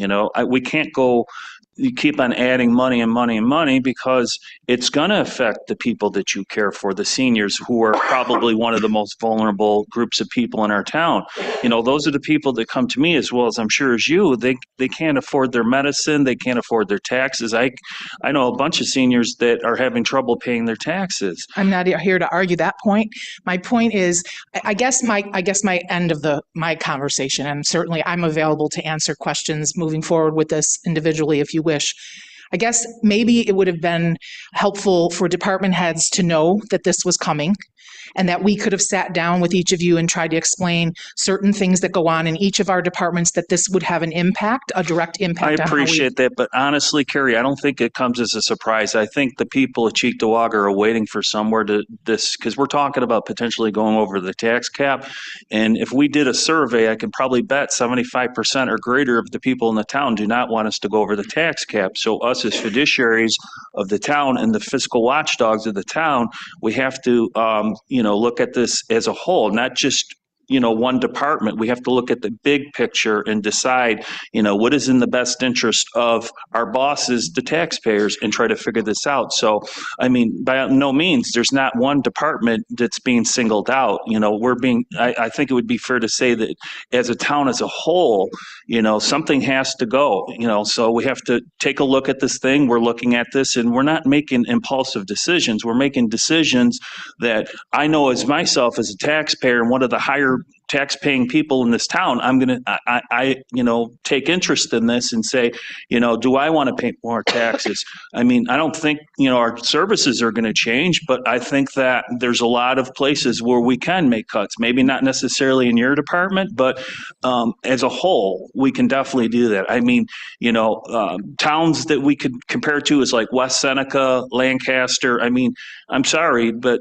We can't go. You keep on adding money and money and money, because it's going to affect the people that you care for, the seniors, who are probably one of the most vulnerable groups of people in our town. Those are the people that come to me, as well as I'm sure as you. They can't afford their medicine. They can't afford their taxes. I know a bunch of seniors that are having trouble paying their taxes. I'm not here to argue that point. My point is, I guess my end of my conversation, and certainly I'm available to answer questions moving forward with this individually if you wish. I guess maybe it would have been helpful for department heads to know that this was coming, and that we could have sat down with each of you and tried to explain certain things that go on in each of our departments, that this would have an impact, a direct impact. I appreciate that, but honestly, Carrie, I don't think it comes as a surprise. I think the people of Cheektowaga are waiting for somewhere to this, because we're talking about potentially going over the tax cap. And if we did a survey, I can probably bet 75% or greater of the people in the town do not want us to go over the tax cap. So us as fiduciaries of the town and the fiscal watchdogs of the town, we have to, look at this as a whole, not just one department. We have to look at the big picture and decide, what is in the best interest of our bosses, the taxpayers, and try to figure this out. So, I mean, by no means, there's not one department that's being singled out. I think it would be fair to say that as a town as a whole, something has to go, so we have to take a look at this thing. We're looking at this, and we're not making impulsive decisions. We're making decisions that I know as myself as a taxpayer and one of the higher tax-paying people in this town, I'm going to, take interest in this and say, do I want to pay more taxes? I mean, I don't think, our services are going to change, but I think that there's a lot of places where we can make cuts. Maybe not necessarily in your department, but as a whole, we can definitely do that. I mean, towns that we could compare to is like West Seneca, Lancaster. I mean, I'm sorry, but,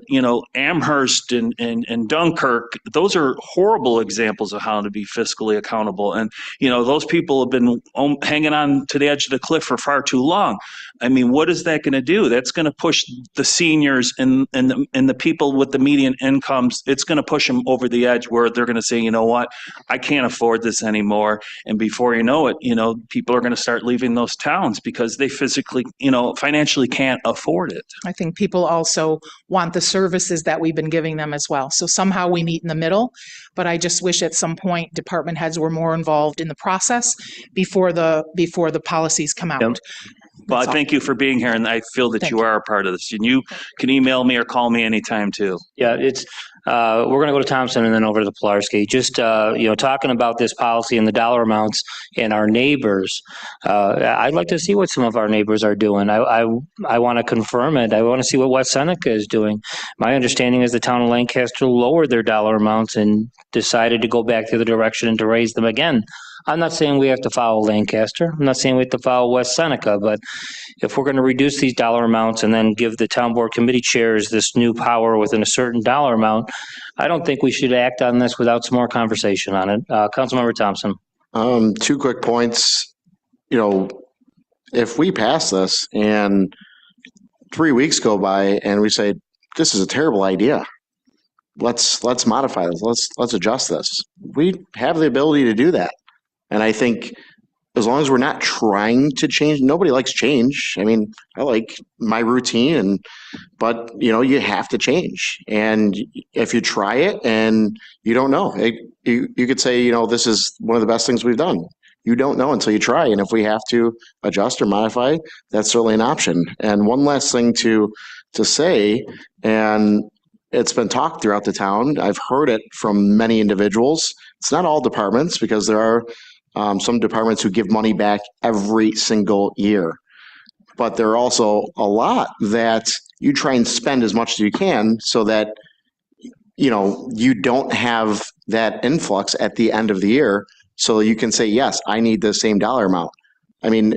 Amherst and Dunkirk, those are horrible horrible examples of how to be fiscally accountable. And, those people have been hanging on to the edge of the cliff for far too long. I mean, what is that going to do? That's going to push the seniors and the people with the median incomes. It's going to push them over the edge where they're going to say, you know what, I can't afford this anymore. And before you know it, people are going to start leaving those towns because they physically, financially can't afford it. I think people also want the services that we've been giving them as well. So somehow we meet in the middle, but I just wish at some point department heads were more involved in the process before the policies come out. Yep. Well, That's all. thank you for being here, and I feel that Thank you are a part of this. And you can email me or call me anytime too. Yeah, we're going to go to Thompson and then over to Pilarski. Just, talking about this policy and the dollar amounts and our neighbors. I'd like to see what some of our neighbors are doing. I want to confirm it. I want to see what West Seneca is doing. My understanding is the town of Lancaster lowered their dollar amounts and decided to go back the other direction and to raise them again. I'm not saying we have to follow Lancaster. I'm not saying we have to follow West Seneca, but if we're going to reduce these dollar amounts and then give the town board committee chairs this new power within a certain dollar amount, I don't think we should act on this without some more conversation on it. Councilmember Thompson. 2 quick points. If we pass this and 3 weeks go by and we say, this is a terrible idea, let's modify this. Let's adjust this. We have the ability to do that. And I think as long as we're not trying to change, nobody likes change. I mean, I like my routine, but you have to change. And if you try it and you don't know, you could say, this is one of the best things we've done. You don't know until you try. And if we have to adjust or modify, that's certainly an option. And one last thing to say, and it's been talked throughout the town. I've heard it from many individuals. It's not all departments, because there are some departments who give money back every single year. But there are also a lot that you try and spend as much as you can so that, you don't have that influx at the end of the year. So you can say, yes, I need the same dollar amount. I mean,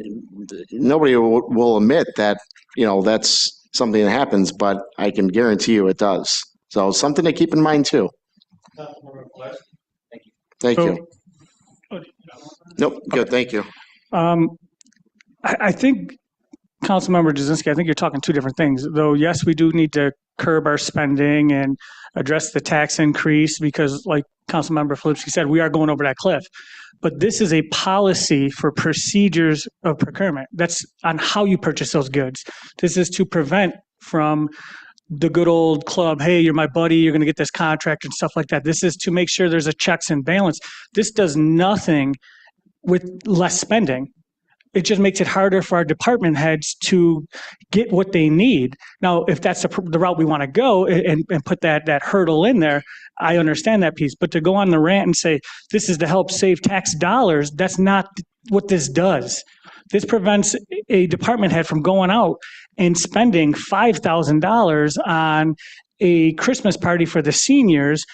nobody will admit that, that's something that happens, but I can guarantee you it does. So something to keep in mind too. Thank you. Nope, good, thank you. I think, Councilmember Jasinski, I think you're talking two different things. Though, yes, we do need to curb our spending and address the tax increase because, like Councilmember Filipski said, we are going over that cliff. But this is a policy for procedures of procurement. That's on how you purchase those goods. This is to prevent from the good old club, hey, you're my buddy, you're going to get this contract and stuff like that. This is to make sure there's a checks and balance. This does nothing with less spending. It just makes it harder for our department heads to get what they need. Now, if that's the route we want to go and put that hurdle in there, I understand that piece. But to go on the rant and say, this is to help save tax dollars, that's not what this does. This prevents a department head from going out and spending $5,000 on a Christmas party for the seniors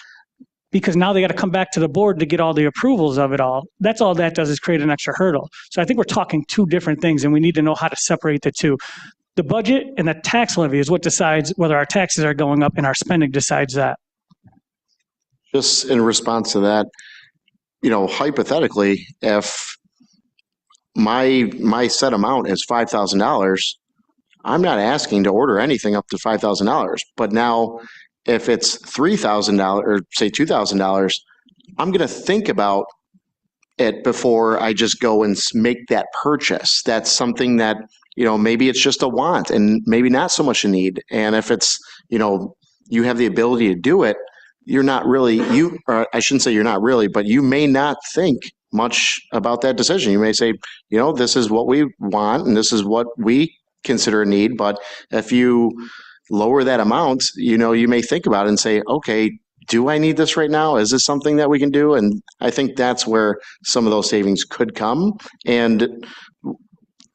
because now they got to come back to the board to get all the approvals of it all. That's all that does is create an extra hurdle. So I think we're talking two different things, and we need to know how to separate the two. The budget and the tax levy is what decides whether our taxes are going up, and our spending decides that. Just in response to that, hypothetically, if my set amount is $5,000, I'm not asking to order anything up to $5,000. But now, if it's $3,000 or say $2,000, I'm going to think about it before I just go and make that purchase. That's something that, maybe it's just a want and maybe not so much a need. And if it's, you have the ability to do it, you're not really, or I shouldn't say you're not really, but you may not think much about that decision. You may say, this is what we want and this is what we consider a need. But if you lower that amount, you may think about it and say, okay, do I need this right now? Is this something that we can do? And I think that's where some of those savings could come. And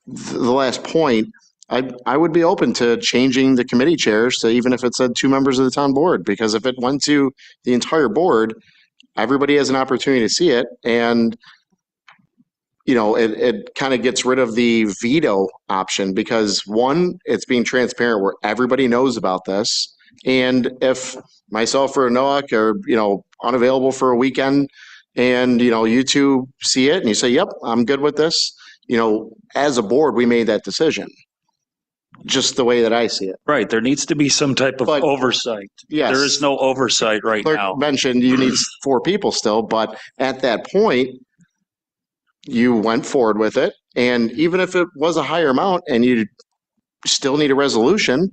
the last point, I would be open to changing the committee chairs to even if it said 2 members of the town board, because if it went to the entire board, everybody has an opportunity to see it. And it kind of gets rid of the veto option because, one, it's being transparent where everybody knows about this. And if myself or Noah are, unavailable for a weekend and, you two see it and you say, yep, I'm good with this, as a board, we made that decision. Just the way that I see it. Right, there needs to be some type of But- oversight. Yes. There is no oversight right Clerk now. mentioned you need 4 people still, but at that point, you went forward with it. And even if it was a higher amount and you still need a resolution,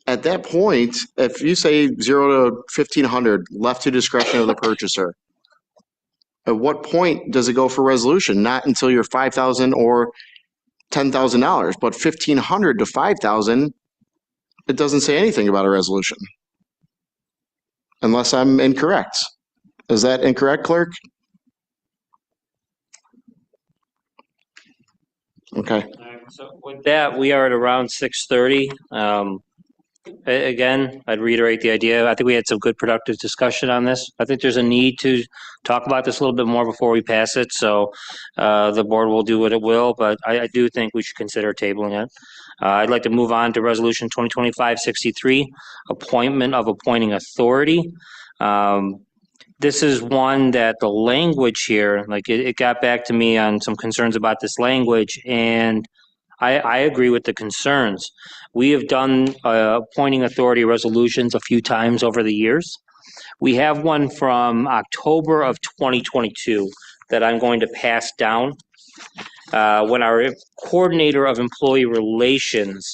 at that point, if you say 0 to 1,500 left to discretion of the purchaser, at what point does it go for resolution? Not until you're $5,000 or $10,000, but 1,500 to 5,000, it doesn't say anything about a resolution. Unless I'm incorrect. Is that incorrect, clerk? Okay. So with that, we are at around 6:30. Again, I'd reiterate the idea. I think we had some good productive discussion on this. I think there's a need to talk about this a little bit more before we pass it. So the board will do what it will, but I do think we should consider tabling it. I'd like to move on to Resolution 2025-63, appointment of appointing authority. This is one that the language here, like it got back to me on some concerns about this language, and I agree with the concerns. We have done appointing authority resolutions a few times over the years. We have one from October of 2022 that I'm going to pass down. When our coordinator of employee relations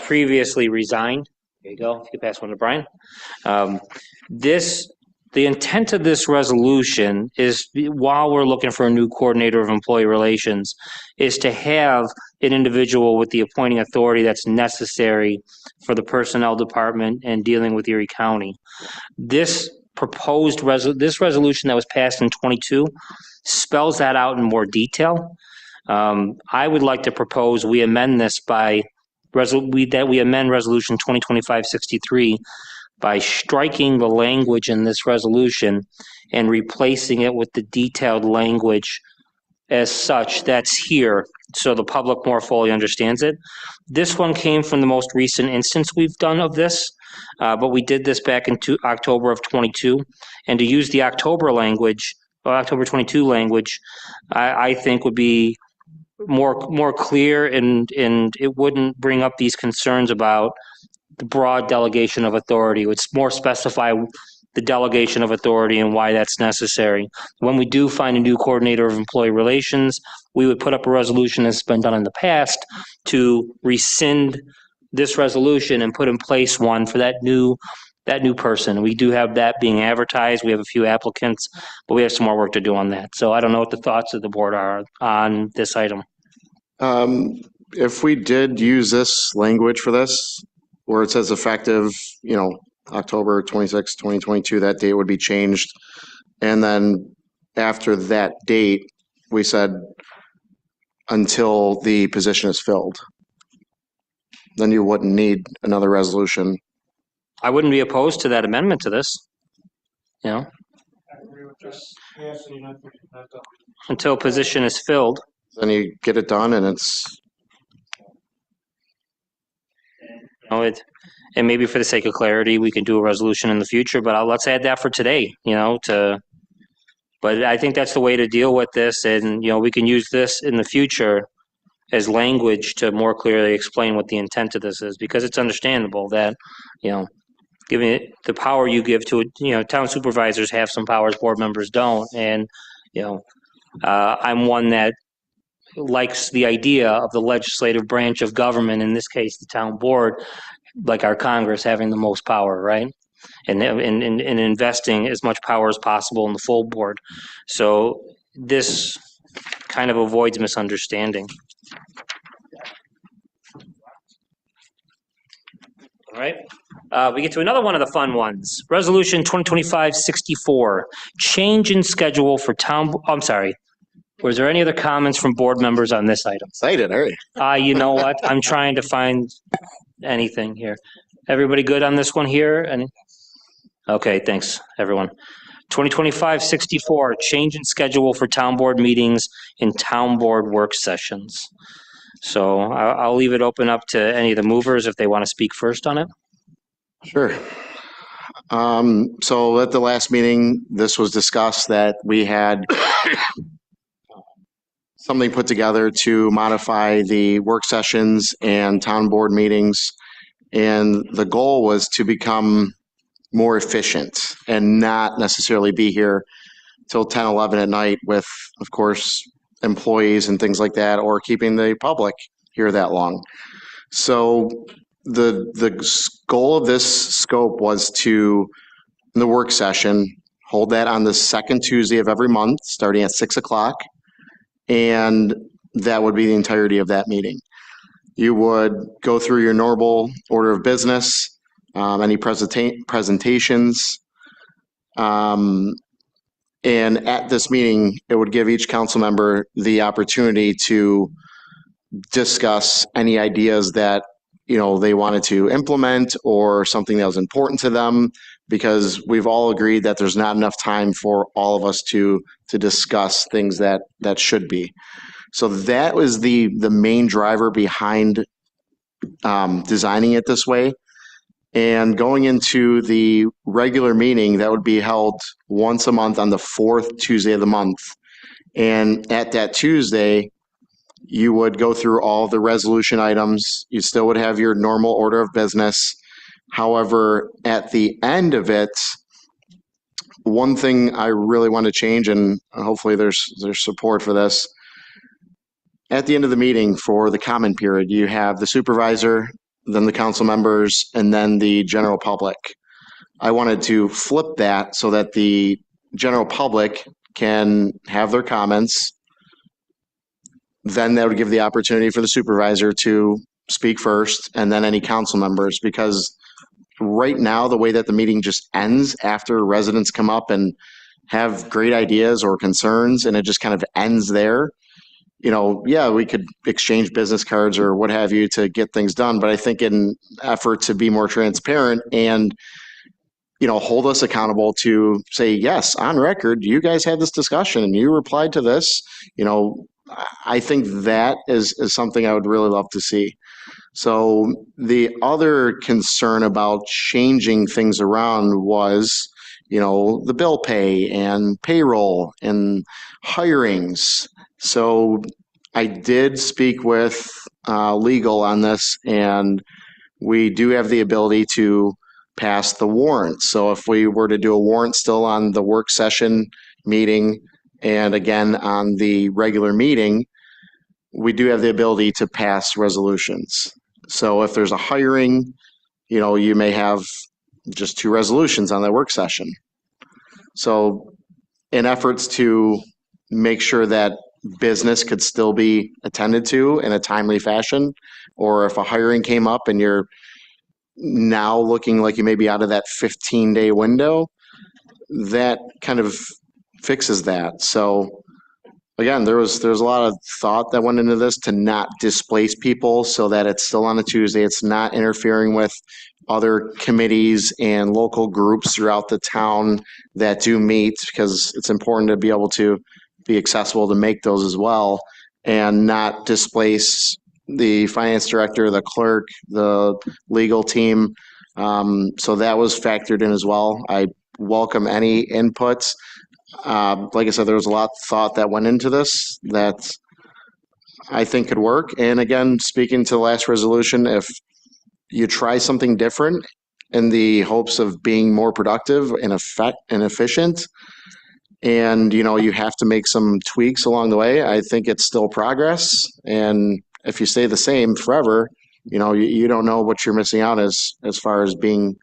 previously resigned. There you go. If you could pass one to Brian. The intent of this resolution is, while we're looking for a new coordinator of employee relations, is to have an individual with the appointing authority that's necessary for the personnel department and dealing with Erie County. This proposed resolution that was passed in 22 spells that out in more detail. I would like to propose we amend this by we amend Resolution 2025-63 by striking the language in this resolution and replacing it with the detailed language as such that's here, so the public more fully understands it. This one came from the most recent instance we've done of this, but we did this back in October of 22. And to use the October language, or October 22 language, I think would be more clear, and it wouldn't bring up these concerns about the broad delegation of authority. It would more specify the delegation of authority and why that's necessary. When we do find a new coordinator of employee relations, we would put up a resolution that's been done in the past to rescind this resolution and put in place one for that new person. We do have that being advertised. We have a few applicants, but we have some more work to do on that. So I don't know what the thoughts of the board are on this item. If we did use this language for this, where it says effective, October 26, 2022, that date would be changed. And then after that date, we said until the position is filled. Then you wouldn't need another resolution. I wouldn't be opposed to that amendment to this, until position is filled. Then you get it done and it's. And maybe for the sake of clarity, we can do a resolution in the future, but let's add that for today, but I think that's the way to deal with this. And, we can use this in the future as language to more clearly explain what the intent of this is, because it's understandable that, giving it the power you give to it, town supervisors have some powers board members don't. And, I'm one that likes the idea of the legislative branch of government, in this case, the town board, like our Congress, having the most power, right? And investing as much power as possible in the full board. So this kind of avoids misunderstanding. All right. We get to another one of the fun ones. Resolution 2025-64, change in schedule for town, I'm sorry. Was there any other comments from board members on this item? Excited, are you? You know what? I'm trying to find anything here. Everybody good on this one here? Okay, thanks, everyone. 2025-64, change in schedule for town board meetings and town board work sessions. So I'll leave it open up to any of the movers if they want to speak first on it. Sure. So at the last meeting, this was discussed that we had something put together to modify the work sessions and town board meetings. And the goal was to become more efficient and not necessarily be here till 10, 11 at night with, of course, employees and things like that, or keeping the public here that long. So the goal of this scope was to, in the work session, hold that on the second Tuesday of every month, starting at 6 o'clock. And that would be the entirety of that meeting. You would go through your normal order of business, any presentations. And at this meeting, it would give each council member the opportunity to discuss any ideas that, you know, they wanted to implement or something that was important to them, because we've all agreed that there's not enough time for all of us to discuss things that should be. So that was the main driver behind designing it this way. And going into the regular meeting, that would be held once a month on the fourth Tuesday of the month. And at that Tuesday, you would go through all the resolution items. You still would have your normal order of business. However, at the end of it, one thing I really want to change, and hopefully there's support for this. At the end of the meeting for the comment period, you have the supervisor, then the council members, and then the general public. I wanted to flip that so that the general public can have their comments. Then that would give the opportunity for the supervisor to speak first, and then any council members, because right now, the way that the meeting just ends after residents come up and have great ideas or concerns, and it just kind of ends there. You know, yeah, we could exchange business cards or what have you to get things done. But I think in effort to be more transparent and, you know, hold us accountable to say, yes, on record, you guys had this discussion and you replied to this, you know, I think that is something I would really love to see. So the other concern about changing things around was, you know, the bill pay and payroll and hirings. So I did speak with legal on this, and we do have the ability to pass the warrant. So if we were to do a warrant still on the work session meeting and again on the regular meeting, we do have the ability to pass resolutions. So if there's a hiring, you know, you may have just 2 resolutions on that work session. So in efforts to make sure that business could still be attended to in a timely fashion, or if a hiring came up and you're now looking like you may be out of that 15-day window, that kind of fixes that. So again, there's a lot of thought that went into this to not displace people so that it's still on a Tuesday. It's not interfering with other committees and local groups throughout the town that do meet, because it's important to be able to be accessible to make those as well, and not displace the finance director, the clerk, the legal team. So that was factored in as well. I welcome any inputs. Like I said, there was a lot of thought that went into this that I think could work. And again, speaking to the last resolution, if you try something different in the hopes of being more productive and efficient, and you know, you have to make some tweaks along the way, I think it's still progress. And if you stay the same forever, you know, you don't know what you're missing out as far as being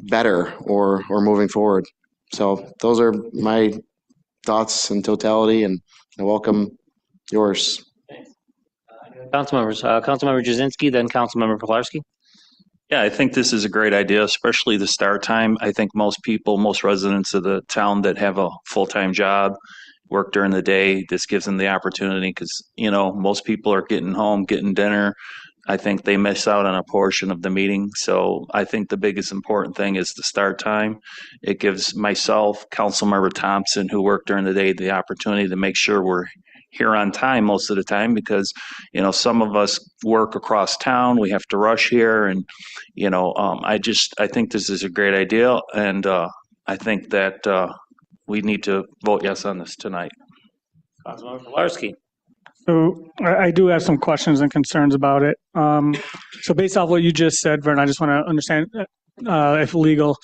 better or moving forward. So those are my thoughts in totality, and I welcome yours. Councilmembers, Councilmember Jazinski, then Councilmember Pilarski. Yeah, I think this is a great idea, especially the start time. I think most residents of the town that have a full-time job, work during the day, this gives them the opportunity, because, you know, most people are getting home, getting dinner. I think they miss out on a portion of the meeting. So I think the biggest important thing is the start time. It gives myself, Councilmember Thompson, who work during the day, the opportunity to make sure we're here on time most of the time because, some of us work across town. We have to rush here. And, I think this is a great idea. And I think that we need to vote yes on this tonight. Councilmember Pilarski. So I do have some questions and concerns about it. So based off what you just said, Vern, I just want to understand if legal,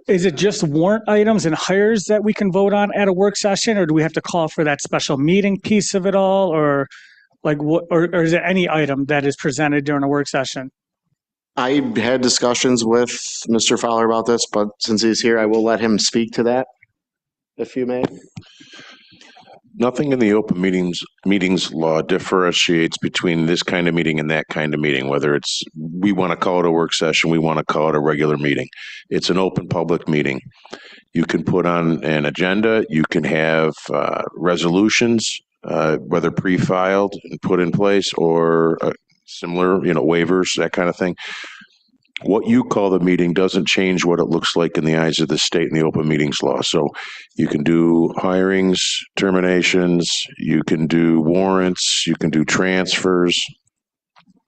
is it just warrant items and hires that we can vote on at a work session, or do we have to call for that special meeting piece of it all, or like what, or is it any item that is presented during a work session? I had discussions with Mr. Fowler about this, but since he's here, I will let him speak to that, if you may. Nothing in the open meetings law differentiates between this kind of meeting and that kind of meeting, whether it's, we want to call it a work session, we want to call it a regular meeting. It's an open public meeting. You can put on an agenda, you can have resolutions, whether pre-filed and put in place or similar, waivers, that kind of thing. What you call the meeting doesn't change what it looks like in the eyes of the state and the open meetings law. So you can do hirings, terminations, you can do warrants, you can do transfers.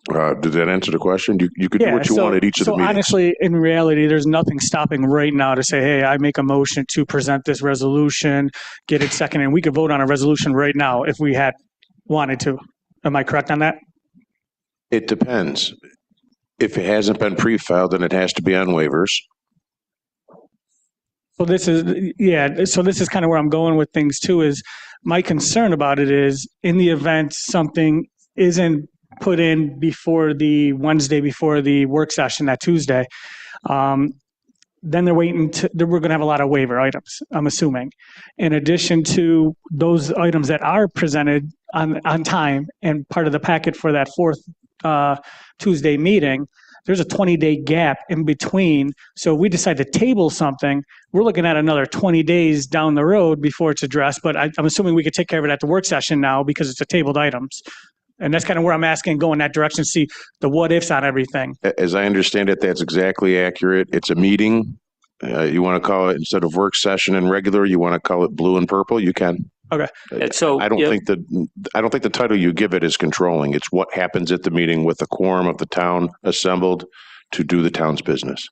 Did that answer the question? You could do what you want at each of the meetings. So honestly, in reality, there's nothing stopping right now to say, hey, I make a motion to present this resolution, get it seconded, and we could vote on a resolution right now if we had wanted to. Am I correct on that? It depends. If it hasn't been pre-filed, then it has to be on waivers. So this is kind of where I'm going with things too, is my concern about it is in the event something isn't put in before the Wednesday before the work session, that Tuesday, then we're going to have a lot of waiver items, I'm assuming. In addition to those items that are presented on time and part of the packet for that fourth Tuesday meeting, there's a 20-day gap in between. So if we decide to table something, we're looking at another 20 days down the road before it's addressed. But I'm assuming we could take care of it at the work session now because it's a tabled items. And that's kind of where I'm asking, go in that direction, see the what ifs on everything. As I understand it, that's exactly accurate. It's a meeting. You want to call it, instead of work session and regular, you want to call it blue and purple, you can. Okay. So I don't think the title you give it is controlling. It's what happens at the meeting with the quorum of the town assembled to do the town's business.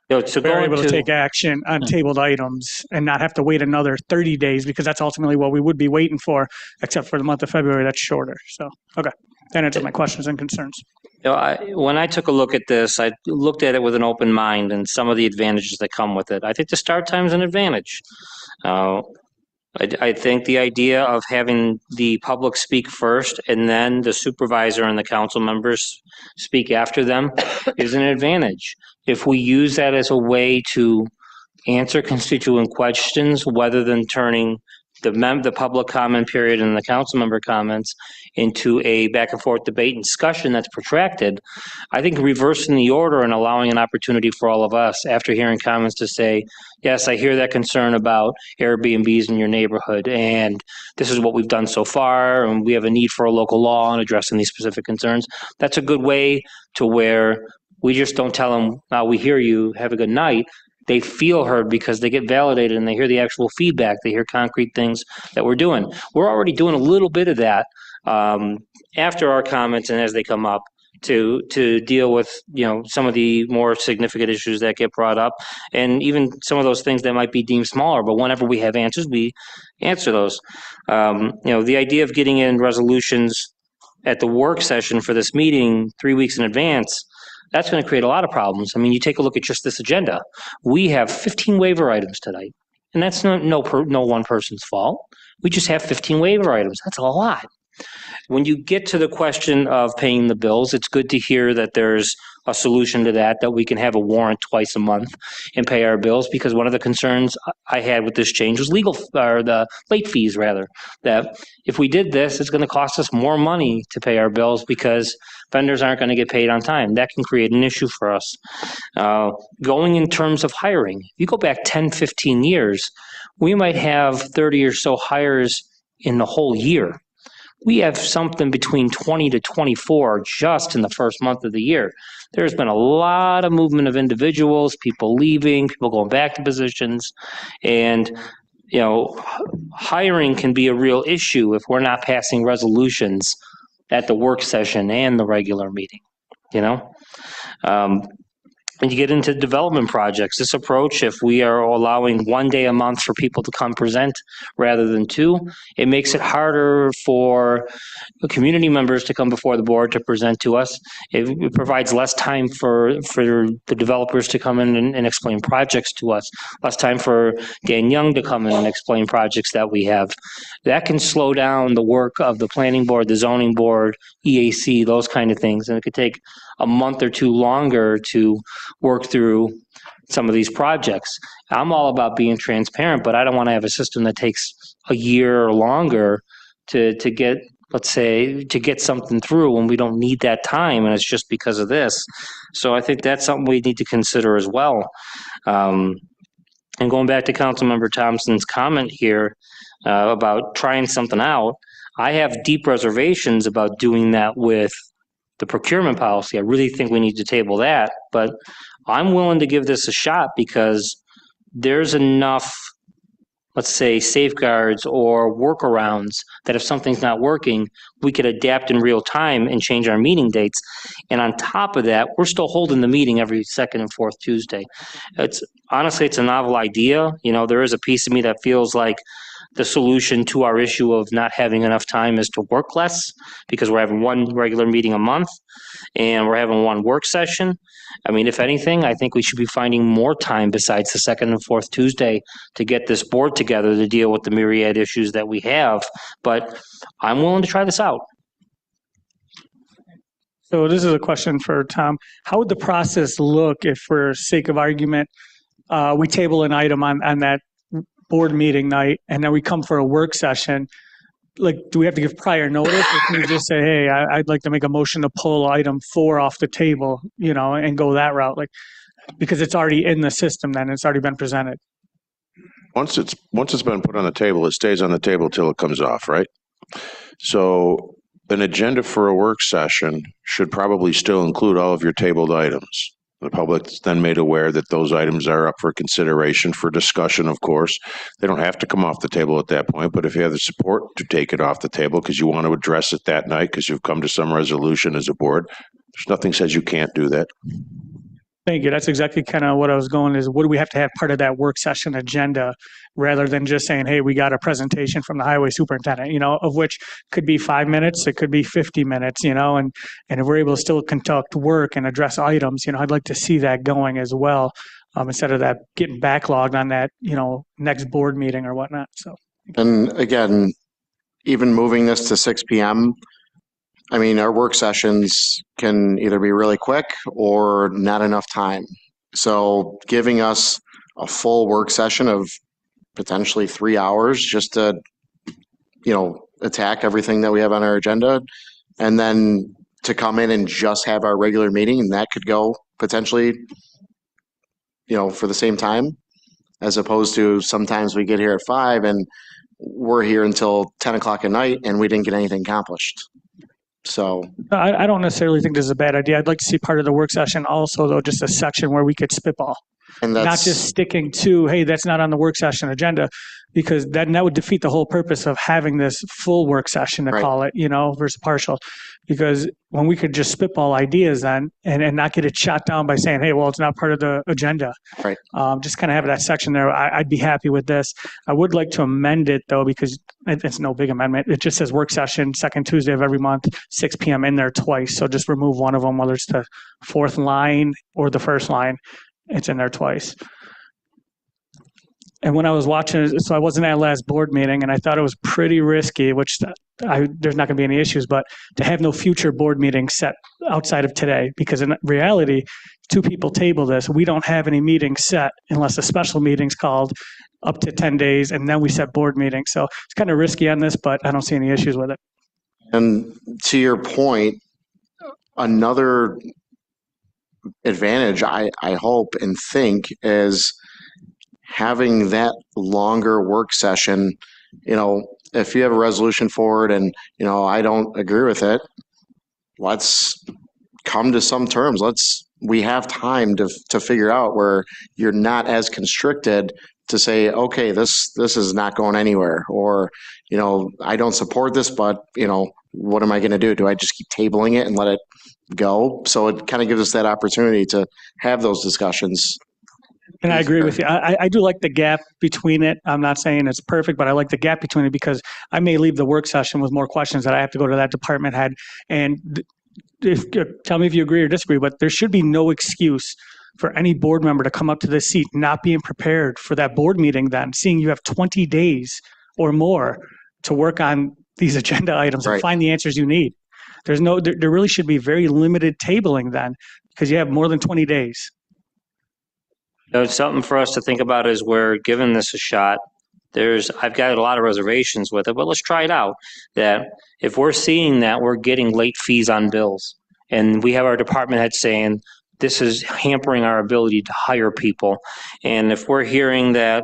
We're able to take action on tabled items and not have to wait another 30 days because that's ultimately what we would be waiting for, except for the month of February, that's shorter. So, okay. That answers my questions and concerns. When I took a look at this, I looked at it with an open mind and some of the advantages that come with it. I think the start time is an advantage. I think the idea of having the public speak first and then the supervisor and the council members speak after them is an advantage. If we use that as a way to answer constituent questions, rather than turning the public comment period and the council member comments into a back and forth debate and discussion that's protracted, I think reversing the order and allowing an opportunity for all of us after hearing comments to say, yes, I hear that concern about Airbnbs in your neighborhood, and this is what we've done so far, and we have a need for a local law on addressing these specific concerns. That's a good way to where we just don't tell them, we hear you, have a good night. They feel heard because they get validated and they hear the actual feedback. They hear concrete things that we're doing. We're already doing a little bit of that after our comments and as they come up to deal with, some of the more significant issues that get brought up and even some of those things that might be deemed smaller. But whenever we have answers, we answer those. The idea of getting in resolutions at the work session for this meeting 3 weeks in advance, that's going to create a lot of problems. I mean, you take a look at just this agenda. We have 15 waiver items tonight, and that's no one person's fault. We just have 15 waiver items. That's a lot. When you get to the question of paying the bills, it's good to hear that there's a solution to that we can have a warrant twice a month and pay our bills, because one of the concerns I had with this change was the late fees, rather, that if we did this, it's going to cost us more money to pay our bills because vendors aren't going to get paid on time. That can create an issue for us. Going in terms of hiring, if you go back 10, 15 years, we might have 30 or so hires in the whole year. We have something between 20 to 24 just in the first month of the year. There's been a lot of movement of individuals, people leaving, people going back to positions. And hiring can be a real issue if we're not passing resolutions at the work session and the regular meeting, And you get into development projects. This approach, if we are allowing 1 day a month for people to come present rather than 2, it makes it harder for community members to come before the board to present to us. It provides less time for the developers to come in and explain projects to us, less time for Dan Young to come in and explain projects that we have. That can slow down the work of the planning board, the zoning board, EAC, those kind of things. And it could take a month or 2 longer to work through some of these projects. I'm all about being transparent, but I don't want to have a system that takes a year or longer to get, let's say, to get something through when we don't need that time, and it's just because of this. So I think that's something we need to consider as well. And going back to Councilmember Thompson's comment here about trying something out, I have deep reservations about doing that with the procurement policy. I really think we need to table that, but I'm willing to give this a shot because there's enough, let's say, safeguards or workarounds that if something's not working, we could adapt in real time and change our meeting dates. And on top of that, we're still holding the meeting every second and fourth Tuesday. Honestly, it's a novel idea. There is a piece of me that feels like the solution to our issue of not having enough time is to work less because we're having 1 regular meeting a month and we're having 1 work session. I mean, if anything, I think we should be finding more time besides the second and fourth Tuesday to get this board together to deal with the myriad issues that we have. But I'm willing to try this out. So this is a question for Tom. How would the process look if, for sake of argument, we table an item on that board meeting night and then we come for a work session? Like, do we have to give prior notice, or can we just say, hey, I'd like to make a motion to pull item 4 off the table, and go that route? Like, because it's already in the system, then it's already been presented. Once it's been put on the table, it stays on the table till it comes off, right? So an agenda for a work session should probably still include all of your tabled items. The public is then made aware that those items are up for consideration for discussion, of course. They don't have to come off the table at that point, but if you have the support to take it off the table because you want to address it that night because you've come to some resolution as a board, there's nothing says you can't do that. Thank you. That's exactly kind of what I was going is, what do we have to have part of that work session agenda rather than just saying, hey, we got a presentation from the highway superintendent, of which could be 5 minutes, it could be 50 minutes, and if we're able to still conduct work and address items, I'd like to see that going as well, instead of that getting backlogged on that, next board meeting or whatnot. So, And again, even moving this to 6 p.m., I mean, our work sessions can either be really quick or not enough time. So giving us a full work session of potentially 3 hours just to, attack everything that we have on our agenda, and then to come in and just have our regular meeting, and that could go potentially, for the same time, as opposed to sometimes we get here at 5 and we're here until 10 o'clock at night and we didn't get anything accomplished. So I don't necessarily think this is a bad idea. I'd like to see part of the work session also, though, just a section where we could spitball. And not that's just sticking to, hey, that's not on the work session agenda, because that would defeat the whole purpose of having this full work session to Right. call it, versus partial. Because when we could just spitball ideas then and not get it shot down by saying, hey, well, it's not part of the agenda. Right. Just kind of have that section there. I'd be happy with this. I would like to amend it, though, because it's no big amendment. It just says work session, second Tuesday of every month, 6 p.m. in there twice. So just remove one of them, whether it's the fourth line or the first line. It's in there twice. And when I was watching, so I wasn't at last board meeting, and I thought it was pretty risky, which there's not going to be any issues, but to have no future board meetings set outside of today, because in reality, 2 people table this. We don't have any meetings set unless a special meeting's called up to 10 days, and then we set board meetings. So it's kind of risky on this, but I don't see any issues with it. And to your point, another advantage I hope and think is having that longer work session. If you have a resolution for it and I don't agree with it, let's come to some terms. Let's we have time to figure out where you're not as constricted to say, okay, this is not going anywhere, or, you know, I don't support this, but, you know, what am I going to do? Do I just keep tabling it and let it go? So it kind of gives us that opportunity to have those discussions. And I agree with you. I do like the gap between it. I'm not saying it's perfect, but I like the gap between it because I may leave the work session with more questions that I have to go to that department head. And tell me if you agree or disagree, but there should be no excuse for any board member to come up to this seat not being prepared for that board meeting then, seeing you have 20 days or more to work on these agenda items and find the answers you need. There really should be very limited tabling then because you have more than 20 days. So it's something for us to think about as we're giving this a shot. I've got a lot of reservations with it, but let's try it out. That if we're seeing that we're getting late fees on bills and we have our department head saying this is hampering our ability to hire people. And if we're hearing that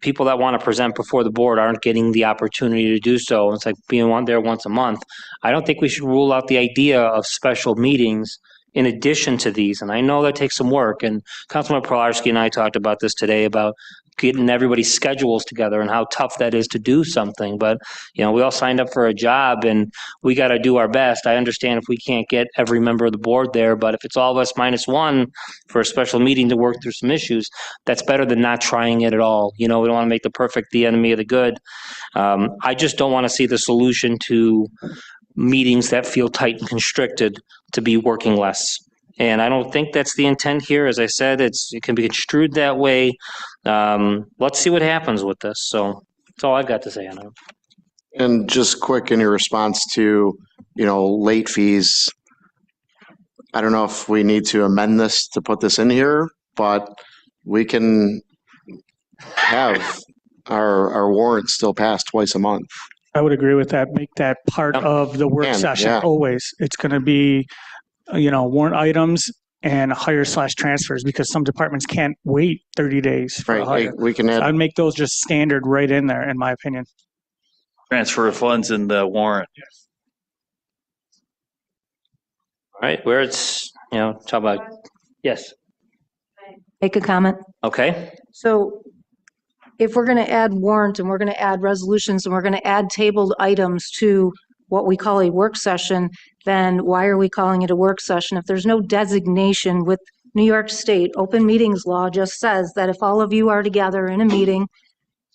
people that want to present before the board aren't getting the opportunity to do so, it's like being there once a month. I don't think we should rule out the idea of special meetings in addition to these. And I know that takes some work. And Councilman Pilarski and I talked about this today about getting everybody's schedules together and how tough that is to do something. But, you know, we all signed up for a job and we got to do our best. I understand if we can't get every member of the board there, but if it's all of us minus one for a special meeting to work through some issues, that's better than not trying it at all. You know, we don't want to make the perfect the enemy of the good. I just don't want to see the solution to meetings that feel tight and constricted to be working less. And I don't think that's the intent here. As I said, it can be construed that way. Let's see what happens with this. So that's all I've got to say on it. And just quick in your response to, you know, late fees, I don't know if we need to amend this to put this in here, but we can have our warrant still passed twice a month. I would agree with that. Make that part of the work session always. It's going to be, you know, warrant items and hire/transfers because some departments can't wait 30 days for a hire. We can add. I'd make those just standard right in there, in my opinion. Transfer of funds in the warrant. All right, where it's, you know, talk about, yes. Make a comment. Okay. So if we're going to add warrant and we're going to add resolutions and we're going to add tabled items to what we call a work session, then why are we calling it a work session? If there's no designation with New York State, open meetings law just says that if all of you are together in a meeting,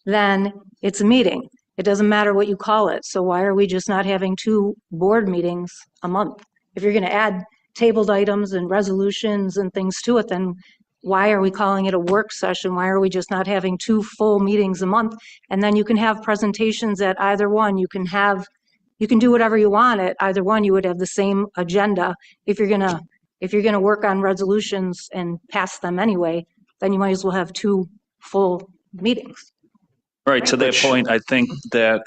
then it's a meeting. It doesn't matter what you call it. So why are we just not having 2 board meetings a month? If you're going to add tabled items and resolutions and things to it, then why are we calling it a work session? Why are we just not having 2 full meetings a month? And then you can have presentations at either one. You can do whatever you want at either one. You would have the same agenda. If you're gonna work on resolutions and pass them anyway, then you might as well have 2 full meetings. Right. To that point, I think that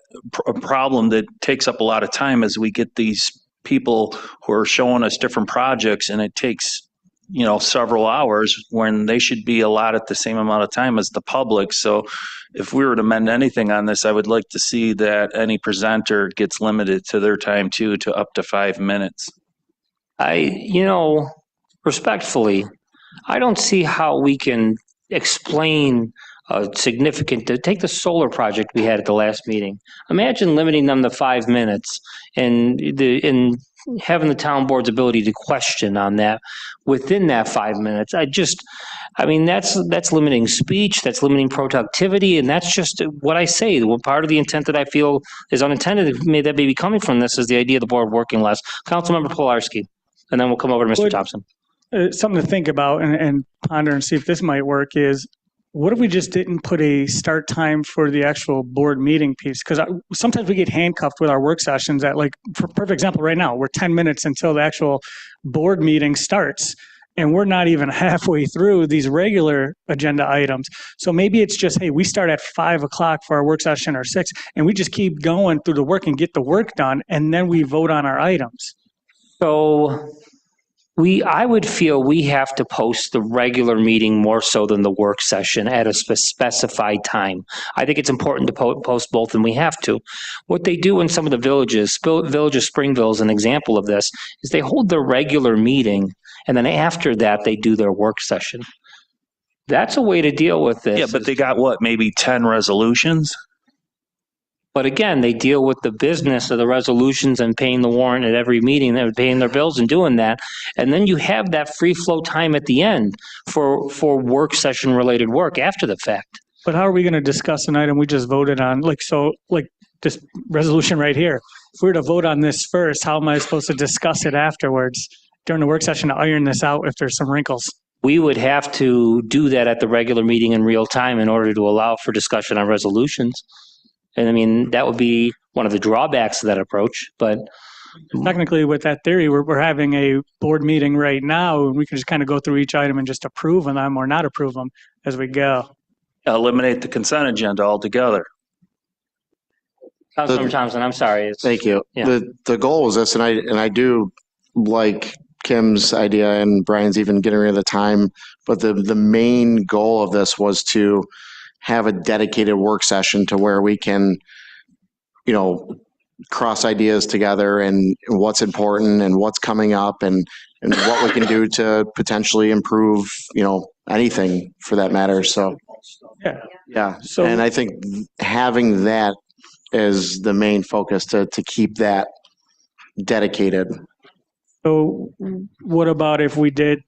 a problem that takes up a lot of time is we get these people who are showing us different projects and it takes, you know, several hours when they should be allotted the same amount of time as the public. So if we were to amend anything on this, I would like to see that any presenter gets limited to their time too, to up to 5 minutes. You know, respectfully, I don't see how we can explain a significant, take the solar project we had at the last meeting. Imagine limiting them to 5 minutes and having the town board's ability to question on that within that 5 minutes. I mean, that's limiting speech, that's limiting productivity, and that's just what I say. Part of the intent that I feel is unintended that may be coming from this is the idea of the board working less. Councilmember Pilarski, and then we'll come over to Mr. Thompson. Something to think about and ponder and see if this might work is, what if we just didn't put a start time for the actual board meeting piece? Because sometimes we get handcuffed with our work sessions at, like, for perfect example, right now, we're 10 minutes until the actual board meeting starts. And we're not even halfway through these regular agenda items. So maybe it's just, hey, we start at 5 o'clock for our work session or 6, and we just keep going through the work and get the work done, and then we vote on our items. So I would feel we have to post the regular meeting more so than the work session at a specified time. I think it's important to post both, and we have to. What they do in some of the villages, Village of Springville is an example of this, is they hold their regular meeting And then after that, they do their work session. That's a way to deal with this. Yeah, but they got what, maybe 10 resolutions? But again, they deal with the business of the resolutions and paying the warrant at every meeting, and paying their bills and doing that. And then you have that free flow time at the end for work session related work after the fact. But how are we going to discuss an item we just voted on? Like this resolution right here. If we were to vote on this first, how am I supposed to discuss it afterwards during the work session to iron this out if there's some wrinkles? We would have to do that at the regular meeting in real time in order to allow for discussion on resolutions. And I mean, that would be one of the drawbacks of that approach, but Technically, with that theory, we're having a board meeting right now, and we can just kind of go through each item and just approve them or not approve them as we go. Eliminate the consent agenda altogether. Councilmember Thompson, I'm sorry. Thank you. Yeah. The goal was this, and I do like Kim's idea and Brian's even getting rid of the time, but the main goal of this was to have a dedicated work session to where we can, cross ideas together and what's important and what's coming up and what we can do to potentially improve, anything for that matter. So, yeah. So- And I think having that is the main focus to keep that dedicated. So what about if we did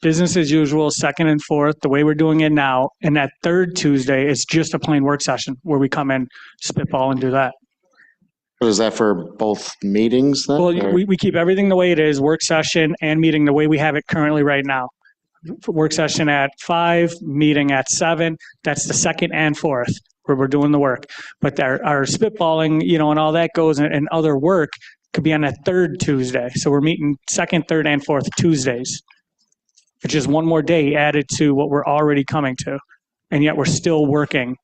business as usual, second and fourth, the way we're doing it now, and that third Tuesday is just a plain work session where we come in, spitball and do that? Is that for both meetings then? Well, or- we keep everything the way it is, work session and meeting the way we have it currently right now. Work session at 5, meeting at 7, that's the second and fourth where we're doing the work. But our spitballing, and all that goes and other work could be on that third Tuesday. So we're meeting second, third, and fourth Tuesdays. It's just one more day added to what we're already coming to. And yet we're still working.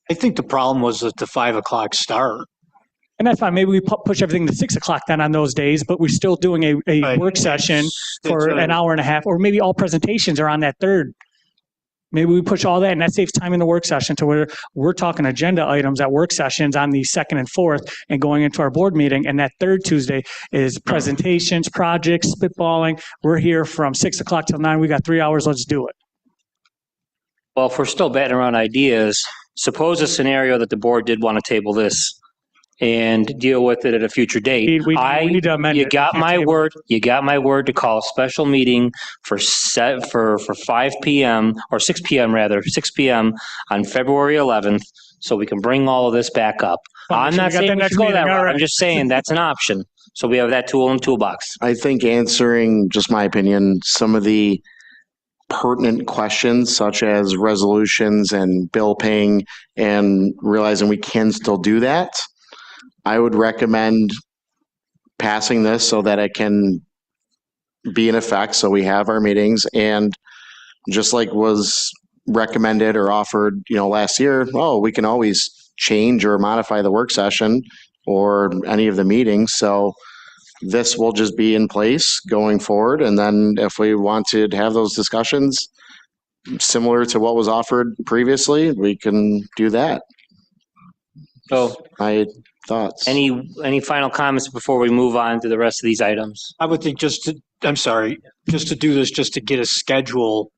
I think the problem was at the 5 o'clock start. And that's fine. Maybe we push everything to 6 o'clock then on those days, but we're still doing a Right. work session for It's a- an hour and a half, or maybe all presentations are on that third. Maybe we push all that and that saves time in the work session to where we're talking agenda items at work sessions on the second and fourth and going into our board meeting. And that third Tuesday is presentations, projects, spitballing. We're here from 6 o'clock till 9. We got 3 hours. Let's do it. well, if we're still batting around ideas, suppose a scenario that the board did want to table this and deal with it at a future date. We need to amend You it. got Can't my table it. word. You got my word to call a special meeting for 5 p.m. or 6 p.m. rather, 6 p.m. on February 11th, so we can bring all of this back up. I'm not We got saying that we next should go that meeting, all route. right. I'm just saying that's an option. So we have that tool in the toolbox. I think answering, just my opinion, some of the pertinent questions such as resolutions and bill paying and realizing we can still do that, I would recommend passing this so that it can be in effect. So we have our meetings, and just like was recommended or offered, last year, we can always change or modify the work session or any of the meetings. So this will just be in place going forward. And then if we want to have those discussions similar to what was offered previously, we can do that. So My thoughts. any final comments before we move on to the rest of these items? I would think just to do this, just to get a schedule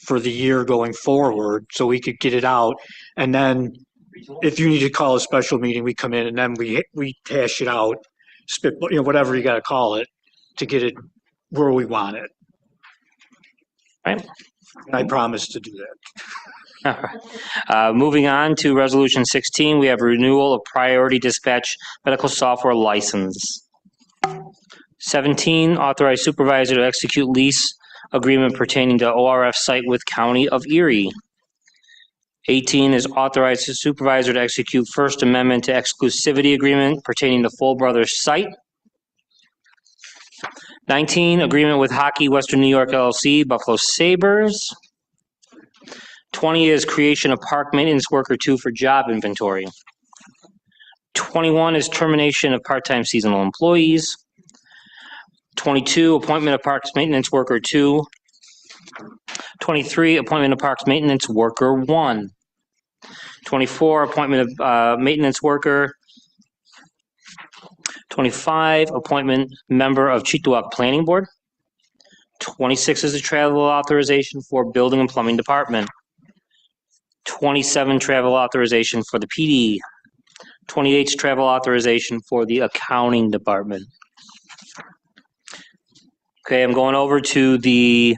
for the year going forward so we could get it out. And then if you need to call a special meeting, we come in and then we hash it out, whatever you got to call it, to get it where we want it. Right. And I promise to do that. All right. Moving on to Resolution 16, we have renewal of Priority Dispatch Medical Software License. 17, authorize supervisor to execute lease agreement pertaining to ORF site with County of Erie. 18 is authorize the supervisor to execute First Amendment to exclusivity agreement pertaining to Full Brothers site. 19, agreement with Hockey Western New York LLC, Buffalo Sabres. 20 is creation of park maintenance worker 2 for job inventory. 21 is termination of part-time seasonal employees. 22, appointment of parks maintenance worker 2. 23, appointment of parks maintenance worker 1. 24, appointment of maintenance worker. 25, appointment member of Chittuac Planning Board. 26 is a travel authorization for Building and Plumbing Department. 27, travel authorization for the PD. 28 is travel authorization for the Accounting Department. Okay, I'm going over to the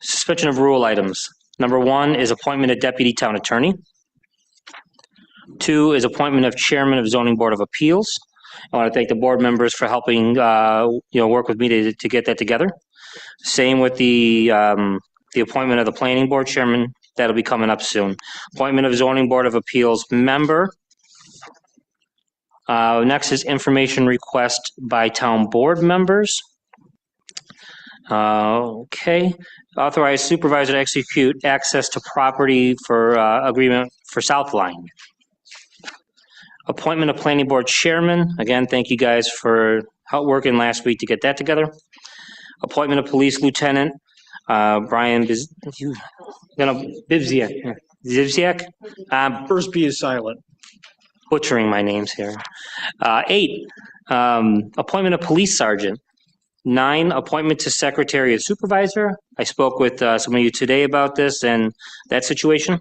suspension of rule items. Number 1 is appointment of Deputy Town Attorney. 2 is appointment of Chairman of Zoning Board of Appeals. I want to thank the board members for helping, work with me to get that together. Same with the appointment of the Planning Board Chairman. That'll be coming up soon. Appointment of Zoning Board of Appeals member. Next is information request by town board members. Okay. Authorize supervisor to execute access to property for agreement for South Line. Appointment of planning board chairman. Again, thank you guys for working last week to get that together. Appointment of police lieutenant, Brian Zivziak. First B is silent. Butchering my names here. 8, appointment of police sergeant. 9, appointment to secretary and supervisor. I spoke with some of you today about this and that situation.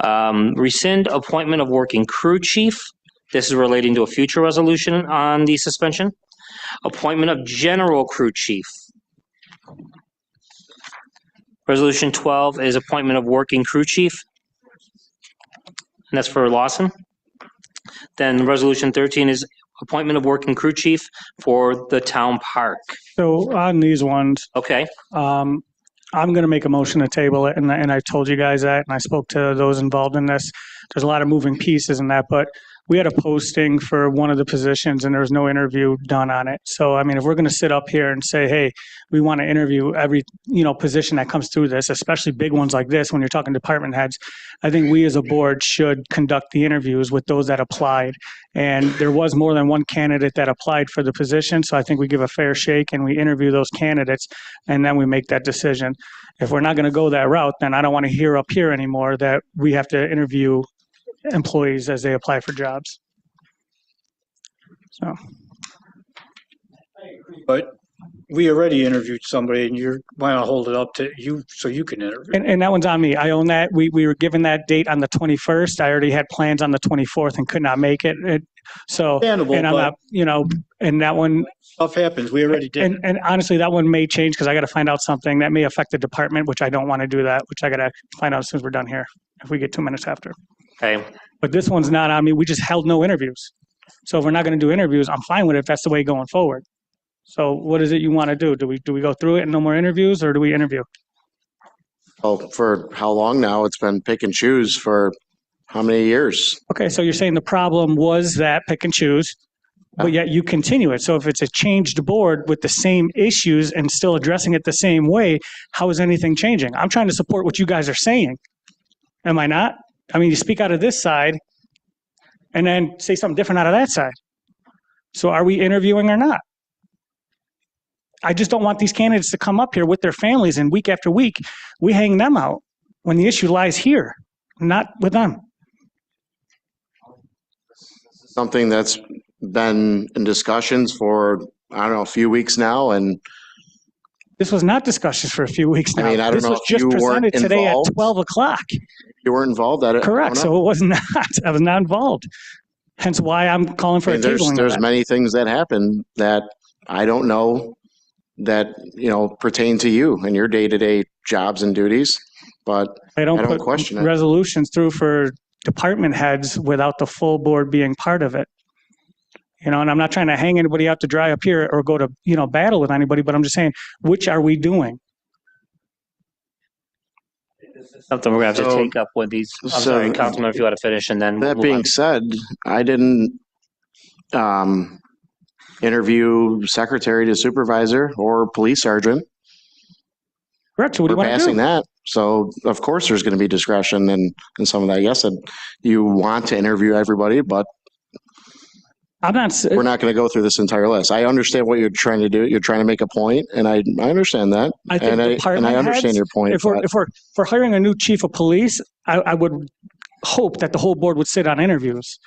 Rescind appointment of working crew chief. This is relating to a future resolution on the suspension. Appointment of general crew chief. Resolution 12 is appointment of working crew chief. And that's for Lawson. Then resolution 13 is appointment of working crew chief for the town park. So on these ones, Okay, I'm going to make a motion to table it, and I told you guys that, and I spoke to those involved in this. There's a lot of moving pieces in that, but we had a posting for one of the positions, and there was no interview done on it. So, I mean, if we're going to sit up here and say, hey, we want to interview every, position that comes through this, especially big ones like this, when you're talking department heads, I think we as a board should conduct the interviews with those that applied. And there was more than one candidate that applied for the position, so I think we give a fair shake and we interview those candidates, and then we make that decision. If we're not going to go that route, then I don't want to hear up here anymore that we have to interview employees as they apply for jobs. So. But we already interviewed somebody and you want to hold it up to you so you can interview. And that one's on me. I own that. We were given that date on the 21st. I already had plans on the 24th and could not make it. Understandable, and I'm but- not, and that one. Stuff happens. We already did. And honestly, that one may change because I got to find out something that may affect the department, which I don't want to do that, which I got to find out as soon as we're done here, if we get 2 minutes after. okay. But this one's not on me. We just held no interviews. So if we're not going to do interviews, I'm fine with it if that's the way going forward. So what is it you want to do? Do we go through it and no more interviews, or do we interview? Well, for how long now? It's been pick and choose for how many years? Okay, so you're saying the problem was that pick and choose, but yet you continue it. So if it's a changed board with the same issues and still addressing it the same way, how is anything changing? I'm trying to support what you guys are saying. Am I not? I mean, you speak out of this side and then say something different out of that side. So are we interviewing or not? I just don't want these candidates to come up here with their families and week after week, we hang them out when the issue lies here, not with them. Something that's been in discussions for, I don't know, a few weeks now, and This was not discussions for a few weeks now. I mean, I don't This know was if just you weren't presented today at involved. 12 o'clock. you weren't involved. I Correct. don't know. So it was not, I was not involved. Hence why I'm calling for I a mean, there's tabling of there's that. many things that happen that I don't know that pertain to you and your day-to-day jobs and duties, but They don't I don't put question it. resolutions through for department heads without the full board being part of it. And I'm not trying to hang anybody out to dry up here or go to, battle with anybody, but I'm just saying, which are we doing? Something we're going to have to So- take up with these. I'm so- sorry, Councilman, if you want to finish and then. we'll That move being on. said, I didn't interview secretary to supervisor or police sergeant. Correct. So what do We're you want to passing do? that. So of course there's going to be discretion in some of that. Yes, and you want to interview everybody, but I'm not, s- we're not going to go through this entire list. I understand what you're trying to do. You're trying to make a point, and I understand that. I think and department I understand heads, your point. if we're, but if we're hiring a new chief of police, I would hope that the whole board would sit on interviews.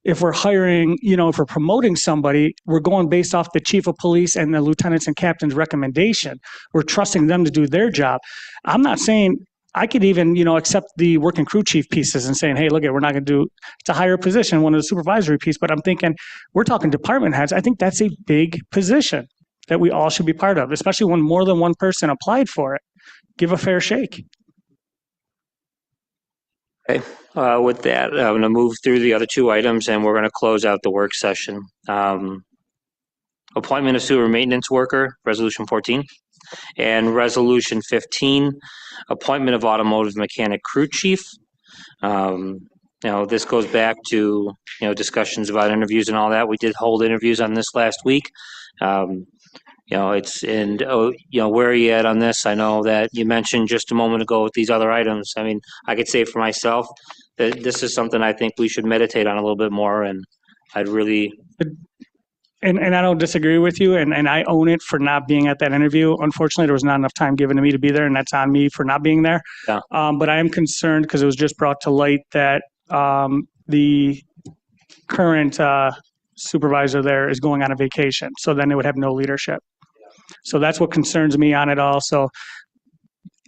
If we're hiring, if we're promoting somebody, we're going based off the chief of police and the lieutenants and captains' recommendation. We're trusting them to do their job. I'm not saying I could even, accept the working crew chief pieces and saying, hey, look, we're not going to do, it's a higher position, one of the supervisory piece, but I'm thinking, we're talking department heads. I think that's a big position that we all should be part of, especially when more than one person applied for it. Give a fair shake. With that, I'm going to move through the other two items and we're going to close out the work session. Appointment of sewer maintenance worker, Resolution 14. And Resolution 15, appointment of automotive mechanic crew chief. This goes back to, discussions about interviews and all that. We did hold interviews on this last week. Where are you at on this? I know that you mentioned just a moment ago with these other items. I mean, I could say for myself that this is something I think we should meditate on a little bit more, and I'd really. And I don't disagree with you, and I own it for not being at that interview. Unfortunately, there was not enough time given to me to be there, and that's on me for not being there. Yeah. But I am concerned because it was just brought to light that the current supervisor there is going on a vacation, so then they would have no leadership. So that's what concerns me on it all. So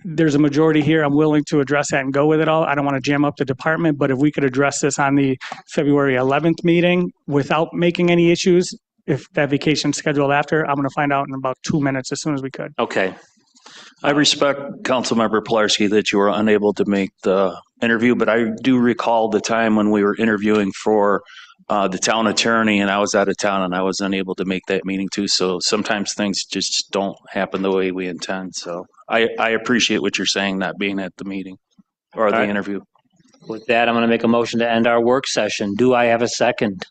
there's a majority here. I'm willing to address that and go with it all. I don't want to jam up the department, but if we could address this on the February 11th meeting without making any issues, if that vacation's scheduled after, I'm going to find out in about 2 minutes as soon as we could. Okay. I respect Councilmember Pilarski that you were unable to make the interview, but I do recall the time when we were interviewing for the town attorney and I was out of town and I was unable to make that meeting too. So sometimes things just don't happen the way we intend. So I appreciate what you're saying, not being at the meeting or the interview. With that, I'm going to make a motion to end our work session. Do I have a second?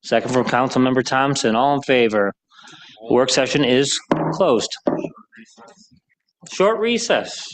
Second from Councilmember Thompson. All in favor? Work session is closed. Short recess.